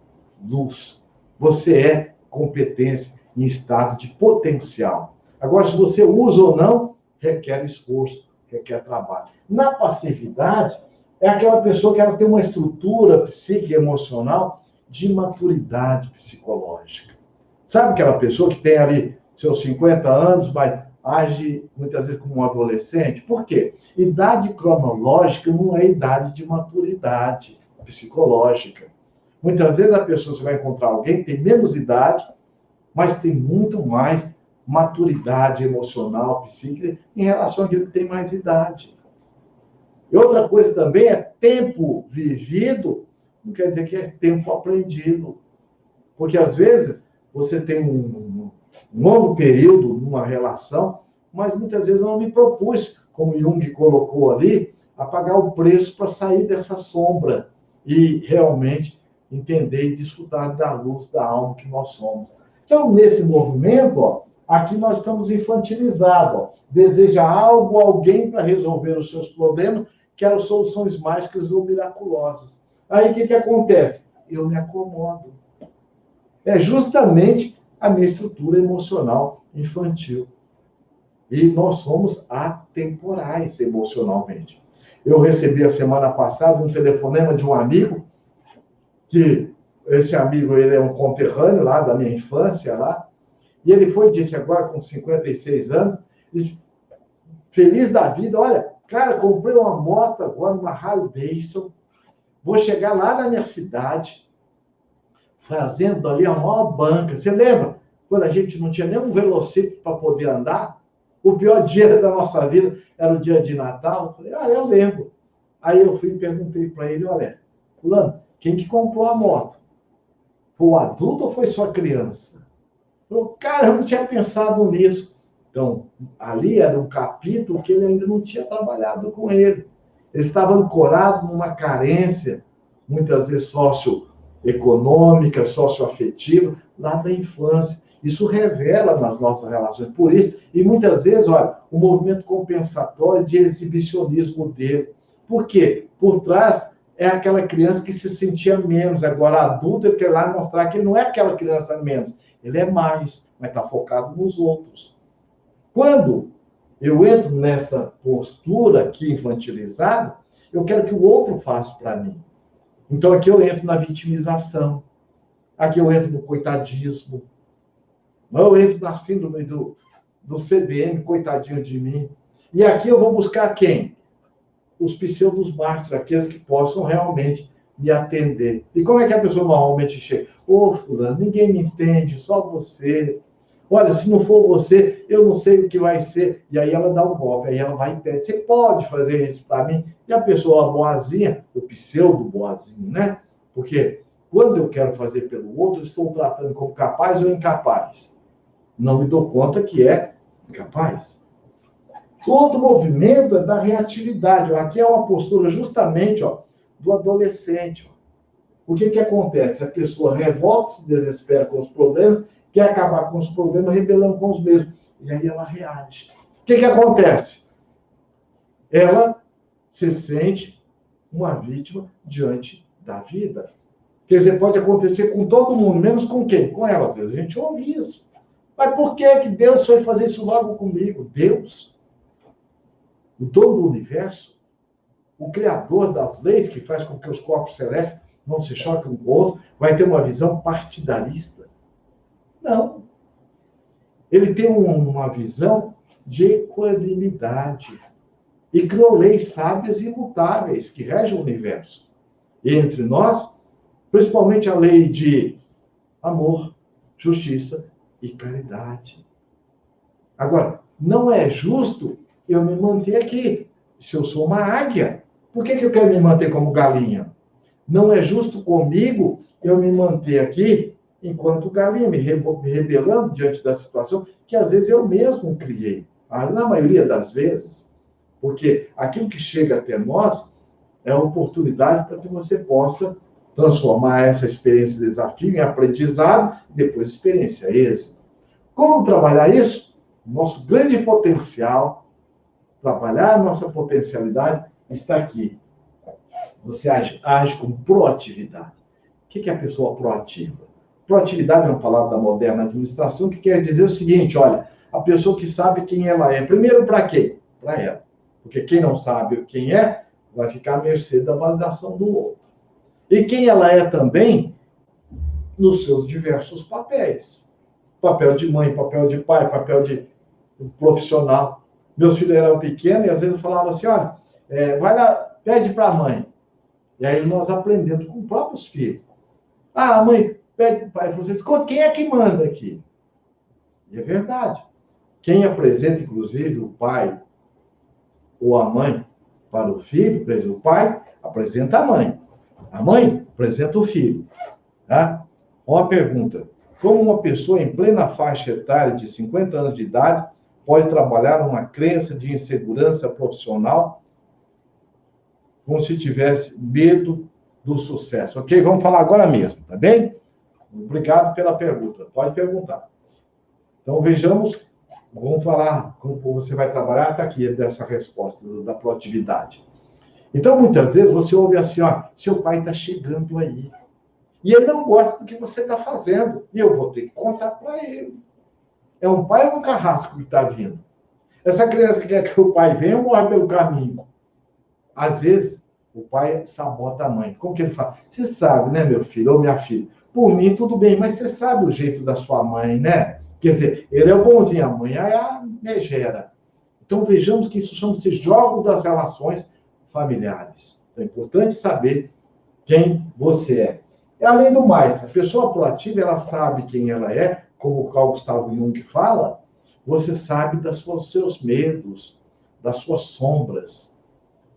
luz, você é competência em estado de potencial. Agora, se você usa ou não, requer esforço, requer trabalho. Na passividade, é aquela pessoa que ela tem uma estrutura psíquica e emocional de maturidade psicológica. Sabe aquela pessoa que tem ali seus 50 anos, mas age muitas vezes como um adolescente? Por quê? Idade cronológica não é idade de maturidade psicológica. Muitas vezes a pessoa, você vai encontrar alguém que tem menos idade, mas tem muito mais maturidade emocional, psíquica, em relação àquele que tem mais idade. E outra coisa também é tempo vivido, não quer dizer que é tempo aprendido. Porque, às vezes, você tem um longo período numa relação, mas muitas vezes eu não me propus, como Jung colocou ali, a pagar o preço para sair dessa sombra e realmente entender e desfrutar da luz da alma que nós somos. Então, nesse movimento, Aqui nós estamos infantilizados. Deseja algo, alguém para resolver os seus problemas, quero soluções mágicas ou miraculosas. Aí o que acontece? Eu me acomodo. É justamente a minha estrutura emocional infantil. E nós somos atemporais emocionalmente. Eu recebi a semana passada um telefonema de um amigo, que esse amigo ele é um conterrâneo lá da minha infância, lá, e ele disse agora com 56 anos, disse, feliz da vida, olha, cara, comprei uma moto agora, uma Harley Davidson, vou chegar lá na minha cidade, fazendo ali a maior banca. Você lembra? Quando a gente não tinha nem um velocípede para poder andar, o pior dia da nossa vida era o dia de Natal. Eu falei, eu lembro. Aí eu fui e perguntei para ele, olha, fulano, quem que comprou a moto? Foi o adulto ou foi sua criança? Ele falou, cara, eu não tinha pensado nisso. Então, ali era um capítulo que ele ainda não tinha trabalhado com ele. Ele estava ancorado numa carência, muitas vezes socioeconômica, socioafetiva, lá da infância. Isso revela nas nossas relações. Por isso, e muitas vezes, olha, o movimento compensatório de exibicionismo dele. Por quê? Por trás é aquela criança que se sentia menos. Agora, adulto, ele quer lá mostrar que ele não é aquela criança menos. Ele é mais, mas está focado nos outros. Quando eu entro nessa postura aqui infantilizada, eu quero que o outro faça para mim. Então, aqui eu entro na vitimização. Aqui eu entro no coitadismo. Eu entro na síndrome do CDM, coitadinho de mim. E aqui eu vou buscar quem? Os pseudos mártires, aqueles que possam realmente me atender. E como é que a pessoa normalmente chega? Ô, fulano, ninguém me entende, só você. Olha, se não for você, eu não sei o que vai ser. E aí ela dá um golpe, aí ela vai e pede, você pode fazer isso para mim? E a pessoa boazinha, o pseudo boazinho, né? Porque quando eu quero fazer pelo outro, eu estou tratando como capaz ou incapaz. Não me dou conta que é incapaz. O outro movimento é da reatividade. Aqui é uma postura justamente do adolescente. O que acontece? A pessoa revolta, se desespera com os problemas, quer acabar com os problemas, rebelando com os mesmos. E aí ela reage. O que acontece? Ela se sente uma vítima diante da vida. Quer dizer, pode acontecer com todo mundo, menos com quem? Com ela. Às vezes a gente ouve isso. Mas por que Deus foi fazer isso logo comigo? Deus, o dono do universo, o criador das leis, que faz com que os corpos celestes não se choquem um com o outro, vai ter uma visão partidarista? Não. Ele tem uma visão de equanimidade. E criou leis sábias e imutáveis que regem o universo. E entre nós, principalmente a lei de amor, justiça e caridade. Agora, não é justo eu me manter aqui. Se eu sou uma águia, por que eu quero me manter como galinha? Não é justo comigo eu me manter aqui enquanto galinha, me rebelando diante da situação que às vezes eu mesmo criei. Na maioria das vezes. Porque aquilo que chega até nós é uma oportunidade para que você possa transformar essa experiência de desafio em aprendizado e depois experiência êxito. Como trabalhar isso? Nosso grande potencial, trabalhar a nossa potencialidade, está aqui. Você age com proatividade. O que é a pessoa proativa? Proatividade é uma palavra da moderna administração que quer dizer o seguinte, olha, a pessoa que sabe quem ela é. Primeiro, para quem? Para ela. Porque quem não sabe quem é, vai ficar à mercê da validação do outro. E quem ela é também, nos seus diversos papéis. Papel de mãe, papel de pai, papel de profissional. Meus filhos eram pequenos e às vezes eu falava assim, olha, vai lá, pede para a mãe. E aí nós aprendemos com os próprios filhos. A mãe pede para o pai e falou assim, quem é que manda aqui? E é verdade. Quem apresenta, inclusive, o pai ou a mãe para o filho, por exemplo, o pai apresenta a mãe apresenta o filho. Tá? Uma pergunta, como uma pessoa em plena faixa etária de 50 anos de idade pode trabalhar uma crença de insegurança profissional como se tivesse medo do sucesso? Ok? Vamos falar agora mesmo, tá bem? Obrigado pela pergunta. Pode perguntar. Então, vejamos, vamos falar como você vai trabalhar, está aqui dessa resposta da proatividade. Então, muitas vezes, você ouve assim, ó, seu pai está chegando aí. E ele não gosta do que você está fazendo. E eu vou ter que contar para ele. É um pai ou um carrasco que está vindo? Essa criança que quer que o pai venha ou morre pelo caminho? Às vezes, o pai sabota a mãe. Como que ele fala? Você sabe, né, meu filho ou minha filha? Por mim, tudo bem, mas você sabe o jeito da sua mãe, né? Quer dizer, ele é o bonzinho, a mãe é a megera. Então, vejamos que isso chama-se jogo das relações familiares. Então, é importante saber quem você é. E, além do mais, a pessoa proativa, ela sabe quem ela é, como o Carl Gustavo Jung fala, você sabe dos seus medos, das suas sombras.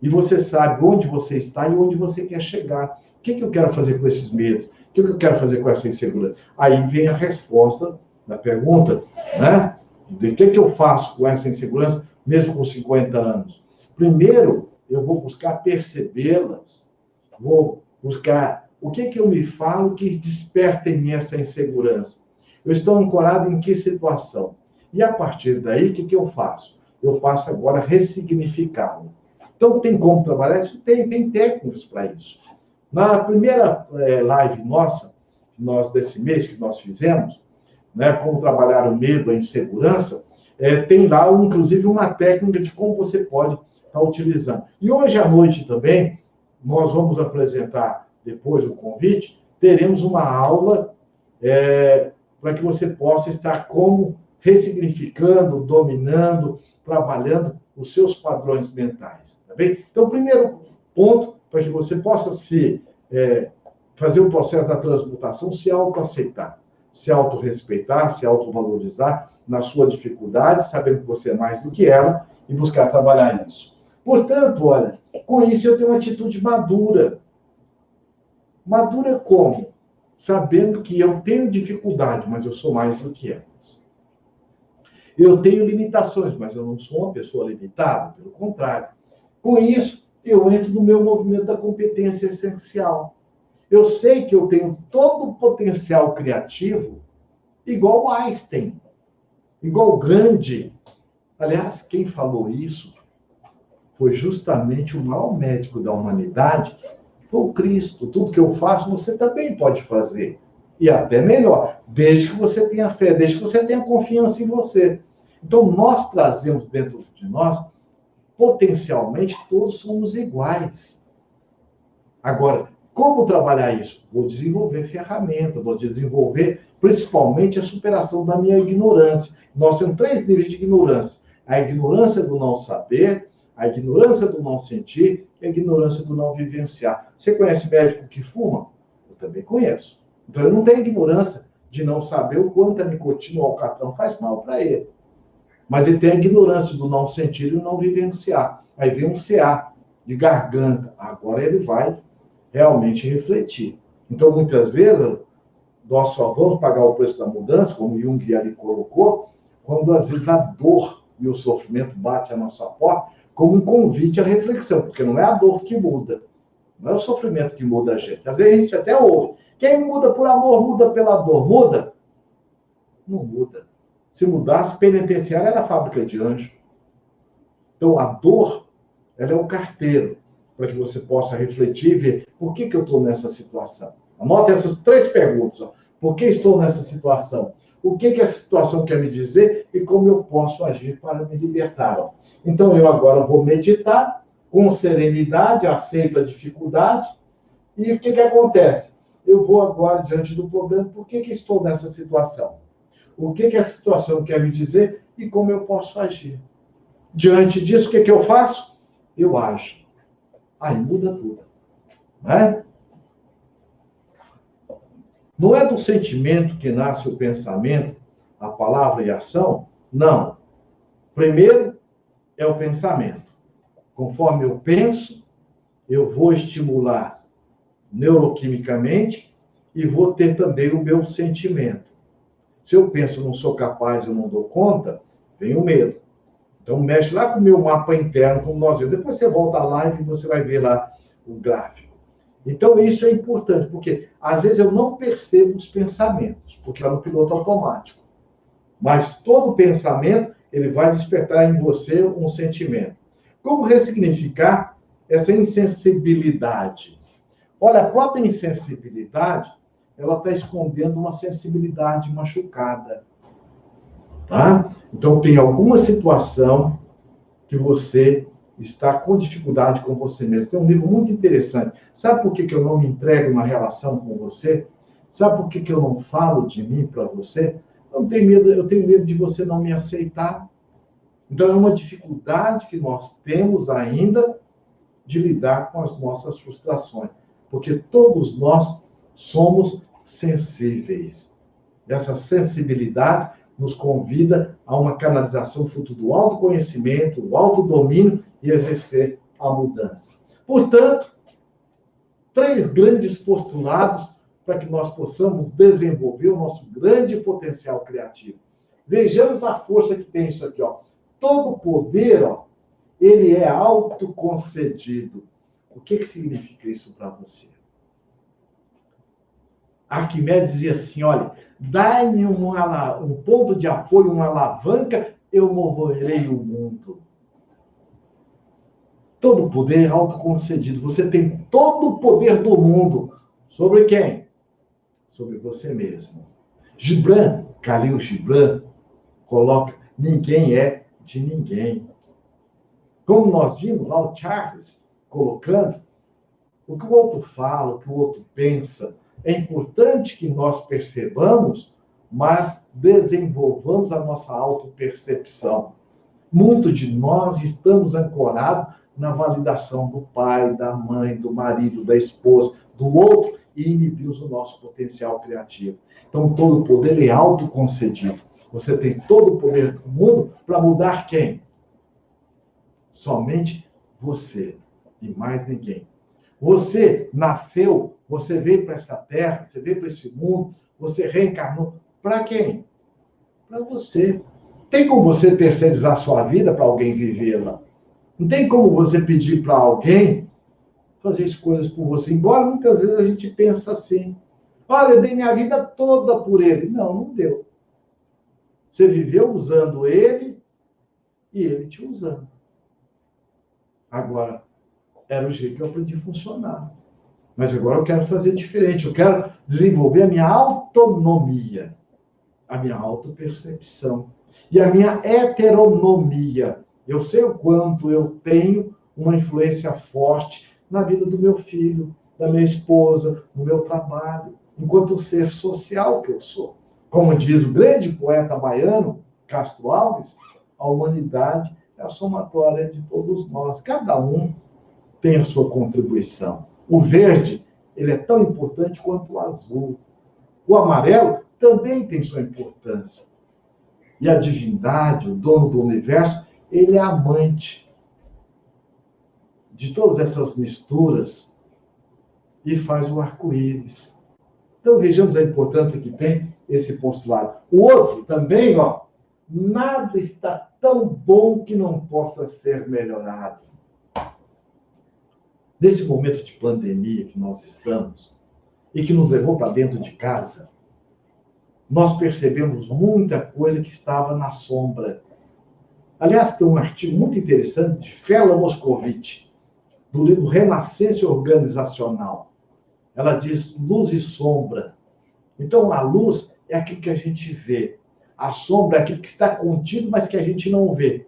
E você sabe onde você está e onde você quer chegar. O que eu quero fazer com esses medos? O que eu quero fazer com essa insegurança? Aí vem a resposta da pergunta, né? De que eu faço com essa insegurança, mesmo com 50 anos? Primeiro, eu vou buscar percebê-las, vou buscar o que eu me falo que desperta em mim essa insegurança. Eu estou ancorado em que situação? E a partir daí, o que eu faço? Eu passo agora a ressignificá-lo. Então, tem como trabalhar isso? Tem técnicas para isso. Na primeira live nossa, desse mês que nós fizemos, né, como trabalhar o medo, a insegurança, tem lá, inclusive, uma técnica de como você pode estar utilizando. E hoje à noite também, nós vamos apresentar, depois do convite, teremos uma aula para que você possa estar como ressignificando, dominando, trabalhando os seus padrões mentais, tá bem? Então, o primeiro ponto, para que você possa fazer o processo da transmutação, se autoaceitar, se autorrespeitar, se autovalorizar na sua dificuldade, sabendo que você é mais do que ela, e buscar trabalhar isso. Portanto, olha, com isso eu tenho uma atitude madura. Madura como? Sabendo que eu tenho dificuldade, mas eu sou mais do que elas. Eu tenho limitações, mas eu não sou uma pessoa limitada, pelo contrário. Com isso, eu entro no meu movimento da competência essencial. Eu sei que eu tenho todo o potencial criativo, igual Einstein, igual Gandhi. Aliás, quem falou isso foi justamente o maior médico da humanidade, foi o Cristo. Tudo que eu faço, você também pode fazer. E até melhor, desde que você tenha fé, desde que você tenha confiança em você. Então, nós trazemos dentro de nós, potencialmente, todos somos iguais. Agora, como trabalhar isso? Vou desenvolver ferramentas, vou desenvolver, principalmente, a superação da minha ignorância. Nós temos 3 níveis de ignorância. A ignorância do não saber, a ignorância do não sentir e a ignorância do não vivenciar. Você conhece médico que fuma? Eu também conheço. Então, ele não tem ignorância de não saber o quanto a nicotina ou o alcatrão faz mal para ele. Mas ele tem a ignorância do não sentir e o não vivenciar. Aí vem um CA de garganta. Agora ele vai realmente refletir. Então, muitas vezes, nós só vamos pagar o preço da mudança, como Jung ali colocou, quando às vezes a dor e o sofrimento batem à nossa porta, como um convite à reflexão, porque não é a dor que muda, não é o sofrimento que muda a gente. Às vezes a gente até ouve, quem muda por amor, muda pela dor. Muda? Não muda. Se mudasse, penitenciária era a fábrica de anjo. Então, a dor, ela é o carteiro, para que você possa refletir e ver por que eu estou nessa situação. Anota essas 3 perguntas. Ó. Por que estou nessa situação? O que essa situação quer me dizer e como eu posso agir para me libertar? Ó. Então, eu agora vou meditar com serenidade, aceito a dificuldade. E o que acontece? Eu vou agora diante do problema, por que estou nessa situação? O que a situação quer me dizer e como eu posso agir? Diante disso, o que eu faço? Eu ajo. Aí muda tudo. Né? Não é do sentimento que nasce o pensamento, a palavra e a ação? Não. Primeiro é o pensamento. Conforme eu penso, eu vou estimular neuroquimicamente e vou ter também o meu sentimento. Se eu penso, não sou capaz, eu não dou conta, vem o medo. Então, mexe lá com o meu mapa interno, como nós vimos. Depois você volta à live e você vai ver lá o gráfico. Então, isso é importante, porque às vezes eu não percebo os pensamentos, porque está no piloto automático. Mas todo pensamento, ele vai despertar em você um sentimento. Como ressignificar essa insensibilidade? Olha, a própria insensibilidade, ela está escondendo uma sensibilidade machucada, tá? Então, tem alguma situação que você está com dificuldade com você mesmo. Tem um livro muito interessante. Sabe por que eu não me entrego na relação com você? Sabe por que eu não falo de mim para você? Eu tenho medo de você não me aceitar. Então, é uma dificuldade que nós temos ainda de lidar com as nossas frustrações. Porque todos nós somos sensíveis. Essa sensibilidade nos convida a uma canalização fruto do autoconhecimento, do autodomínio e exercer a mudança. Portanto, 3 grandes postulados para que nós possamos desenvolver o nosso grande potencial criativo. Vejamos a força que tem isso aqui, ó. Todo poder, ó, ele é autoconcedido. O que significa isso para você? Arquimedes dizia assim, olha, dai-me um ponto de apoio, uma alavanca, eu moverei o mundo. Todo poder é autoconcedido. Você tem todo o poder do mundo. Sobre quem? Sobre você mesmo. Khalil Gibran, coloca, ninguém é de ninguém. Como nós vimos lá o Charles colocando, o que o outro fala, o que o outro pensa, é importante que nós percebamos, mas desenvolvamos a nossa autopercepção. Muito de nós estamos ancorados na validação do pai, da mãe, do marido, da esposa, do outro, e inibimos o nosso potencial criativo. Então, todo o poder é autoconcedido. Você tem todo o poder do mundo para mudar quem? Somente você e mais ninguém. Você nasceu, você veio para essa terra, você veio para esse mundo, você reencarnou. Para quem? Para você. Tem como você terceirizar sua vida para alguém vivê-la? Não tem como você pedir para alguém fazer as coisas por você. Embora muitas vezes a gente pensa assim. Olha, eu dei minha vida toda por ele. Não, não deu. Você viveu usando ele e ele te usando. Agora, era o jeito que eu aprendi a funcionar. Mas agora eu quero fazer diferente. Eu quero desenvolver a minha autonomia, a minha autopercepção e a minha heteronomia. Eu sei o quanto eu tenho uma influência forte na vida do meu filho, da minha esposa, no meu trabalho, enquanto ser social que eu sou. Como diz o grande poeta baiano, Castro Alves, a humanidade é a somatória de todos nós. Cada um tem a sua contribuição. O verde, ele é tão importante quanto o azul. O amarelo também tem sua importância. E a divindade, o dono do universo, ele é amante de todas essas misturas e faz o arco-íris. Então vejamos a importância que tem esse postulado. O outro também, ó, nada está tão bom que não possa ser melhorado. Nesse momento de pandemia que nós estamos e que nos levou para dentro de casa, nós percebemos muita coisa que estava na sombra. Aliás, tem um artigo muito interessante de Fela Moscovitch, do livro Renascença Organizacional. Ela diz luz e sombra. Então, a luz é aquilo que a gente vê. A sombra é aquilo que está contido, mas que a gente não vê.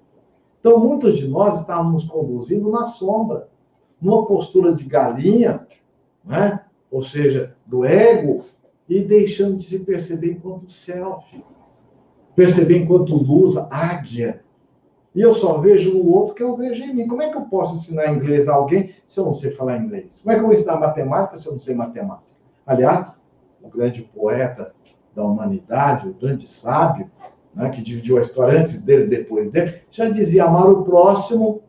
Então, muitos de nós estávamos conduzindo na sombra, numa postura de galinha, né? Ou seja, do ego, e deixando de se perceber enquanto self, perceber enquanto luz, águia. E eu só vejo no outro que eu vejo em mim. Como é que eu posso ensinar inglês a alguém se eu não sei falar inglês? Como é que eu vou ensinar matemática se eu não sei matemática? Aliás, o grande poeta da humanidade, o grande sábio, né, que dividiu a história antes dele e depois dele, já dizia amar o próximo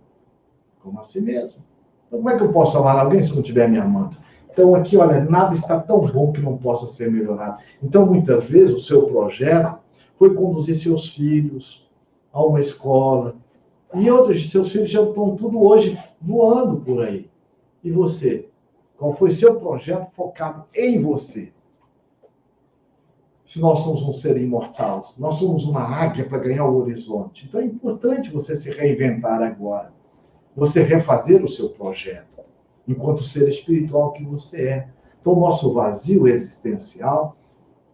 como a si mesmo. Então, como é que eu posso amar alguém se eu não estiver me amando? Então, aqui, olha, nada está tão bom que não possa ser melhorado. Então, muitas vezes, o seu projeto foi conduzir seus filhos a uma escola. E outros de seus filhos já estão tudo hoje voando por aí. E você? Qual foi seu projeto focado em você? se nós somos um ser imortal, se nós somos uma águia para ganhar o horizonte. Então é importante você se reinventar agora, você refazer o seu projeto, enquanto ser espiritual que você é. Então o nosso vazio existencial,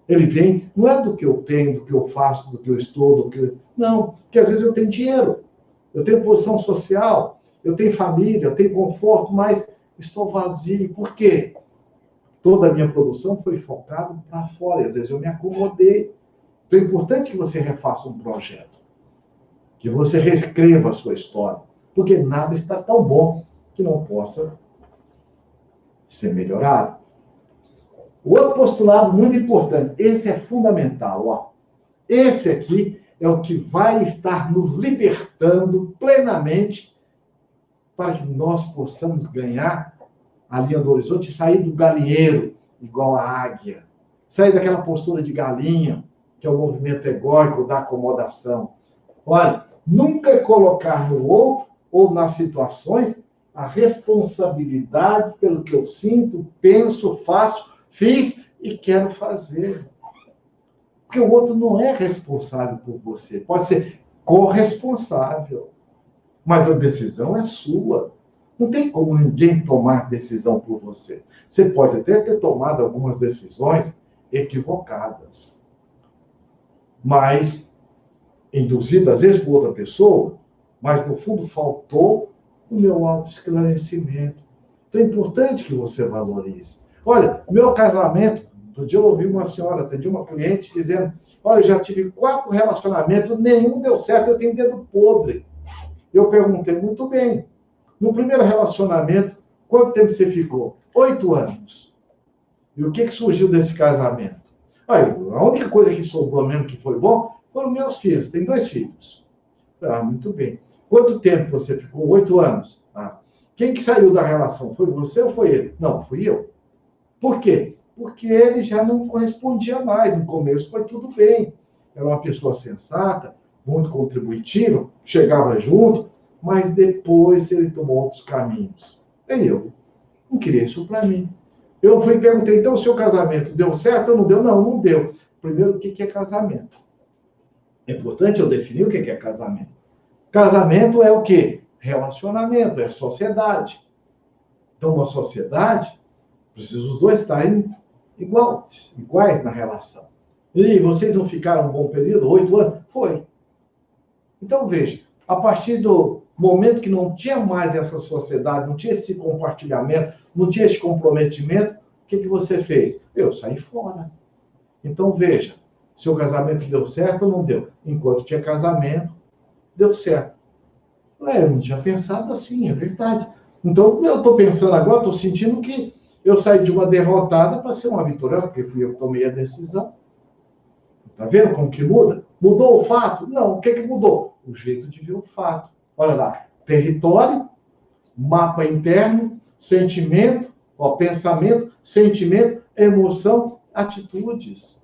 ele vem, não é do que eu tenho, do que eu faço, do que eu estou, do que... Não, porque às vezes eu tenho dinheiro, eu tenho posição social, eu tenho família, eu tenho conforto, mas estou vazio. Por quê? Toda a minha produção foi focada para fora, e às vezes eu me acomodei. Então é importante que você refaça um projeto, que você reescreva a sua história, porque nada está tão bom que não possa ser melhorado. O outro postulado muito importante, esse é fundamental, ó. Esse aqui é o que vai estar nos libertando plenamente para que nós possamos ganhar a linha do horizonte e sair do galinheiro, igual a águia. Sair daquela postura de galinha, que é o movimento egóico da acomodação. Olha, nunca colocar no outro ou nas situações a responsabilidade pelo que eu sinto, penso, faço, fiz e quero fazer. Porque o outro não é responsável por você. Pode ser corresponsável, mas a decisão é sua. Não tem como ninguém tomar decisão por você. Você pode até ter tomado algumas decisões equivocadas, mas induzidas às vezes por outra pessoa, mas no fundo faltou o meu autoesclarecimento. Então é importante que você valorize. Olha, meu casamento, outro dia eu ouvi uma senhora, atendi uma cliente dizendo, olha, eu já tive 4 relacionamentos, nenhum deu certo, eu tenho dedo podre. Eu perguntei, muito bem, no primeiro relacionamento, quanto tempo você ficou? 8 anos. E o que surgiu desse casamento? Aí, a única coisa que sobrou mesmo que foi bom foram meus filhos. Tem 2 filhos. Ah, muito bem. Quanto tempo você ficou? 8 anos. Ah. Quem que saiu da relação? Foi você ou foi ele? Não, fui eu. Por quê? Porque ele já não correspondia mais. No começo foi tudo bem. Era uma pessoa sensata, muito contributiva, chegava junto, mas depois ele tomou outros caminhos. E eu não queria isso para mim. Eu fui e perguntei, então o seu casamento deu certo ou não deu? Não, não deu. Primeiro, o que é casamento? É importante eu definir o que é casamento. Casamento é o quê? Relacionamento, é sociedade. Então, uma sociedade, precisa os dois estarem iguais na relação. E vocês não ficaram um bom período, 8 anos? Foi. Então, veja, a partir do momento que não tinha mais essa sociedade, não tinha esse compartilhamento, não tinha esse comprometimento, o que você fez? Eu saí fora. Então, veja, seu casamento deu certo ou não deu? Enquanto tinha casamento, deu certo. Eu não tinha pensado assim, é verdade. Então, eu estou pensando agora, estou sentindo que eu saí de uma derrotada para ser uma vitoriosa, porque fui eu que tomei a decisão. Está vendo como que muda? Mudou o fato? Não. O que mudou? O jeito de ver o fato. Olha lá, território, mapa interno, sentimento, pensamento, sentimento, emoção, atitudes.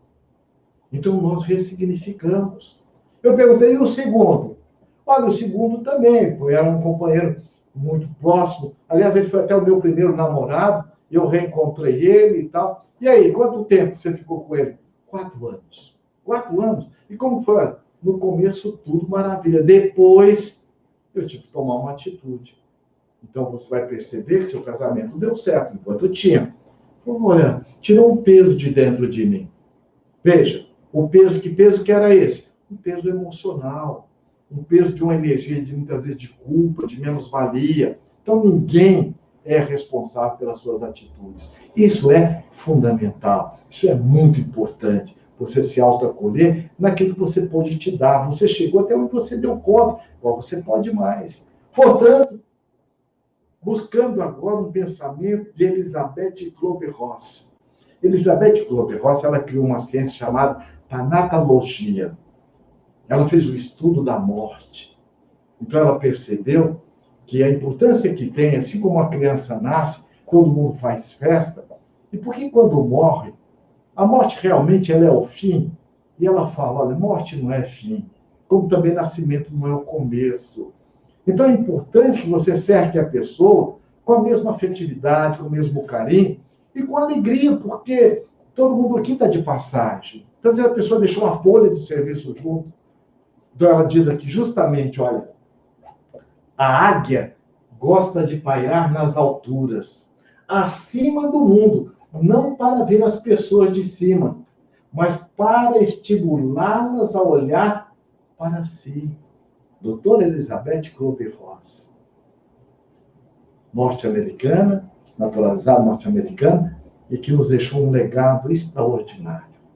Então, nós ressignificamos. Eu perguntei, e o segundo? Olha, o segundo também, era um companheiro muito próximo. Aliás, ele foi até o meu primeiro namorado, eu reencontrei ele e tal. E aí, quanto tempo você ficou com ele? 4 anos. 4 anos? E como foi? No começo, tudo maravilha. Depois, eu tive que tomar uma atitude. Então, você vai perceber que seu casamento deu certo, enquanto tinha. Olha, tirou um peso de dentro de mim. Veja, que peso que era esse? Um peso emocional. Um peso de uma energia, muitas vezes, de culpa, de menos-valia. Então, ninguém é responsável pelas suas atitudes. Isso é fundamental. Isso é muito importante. Você se autoacolher naquilo que você pode te dar. Você chegou até onde você deu conta. Agora você pode mais. Portanto, buscando agora um pensamento de Elizabeth Kübler-Ross. Elizabeth Kübler-Ross, ela criou uma ciência chamada tanatologia. Ela fez o estudo da morte. Então, ela percebeu que a importância que tem, assim como a criança nasce, todo mundo faz festa, e por que quando morre, a morte realmente ela é o fim? E ela fala, olha, morte não é fim, como também nascimento não é o começo. Então, é importante que você cerque a pessoa com a mesma afetividade, com o mesmo carinho e com alegria, porque todo mundo aqui está de passagem. Então, às vezes, a pessoa deixou uma folha de serviço junto. Então, ela diz aqui, justamente, olha, a águia gosta de pairar nas alturas, acima do mundo, não para ver as pessoas de cima, mas para estimulá-las a olhar para si. Doutora Elizabeth Kübler-Ross, norte-americana, naturalizada norte-americana, e que nos deixou um legado extraordinário.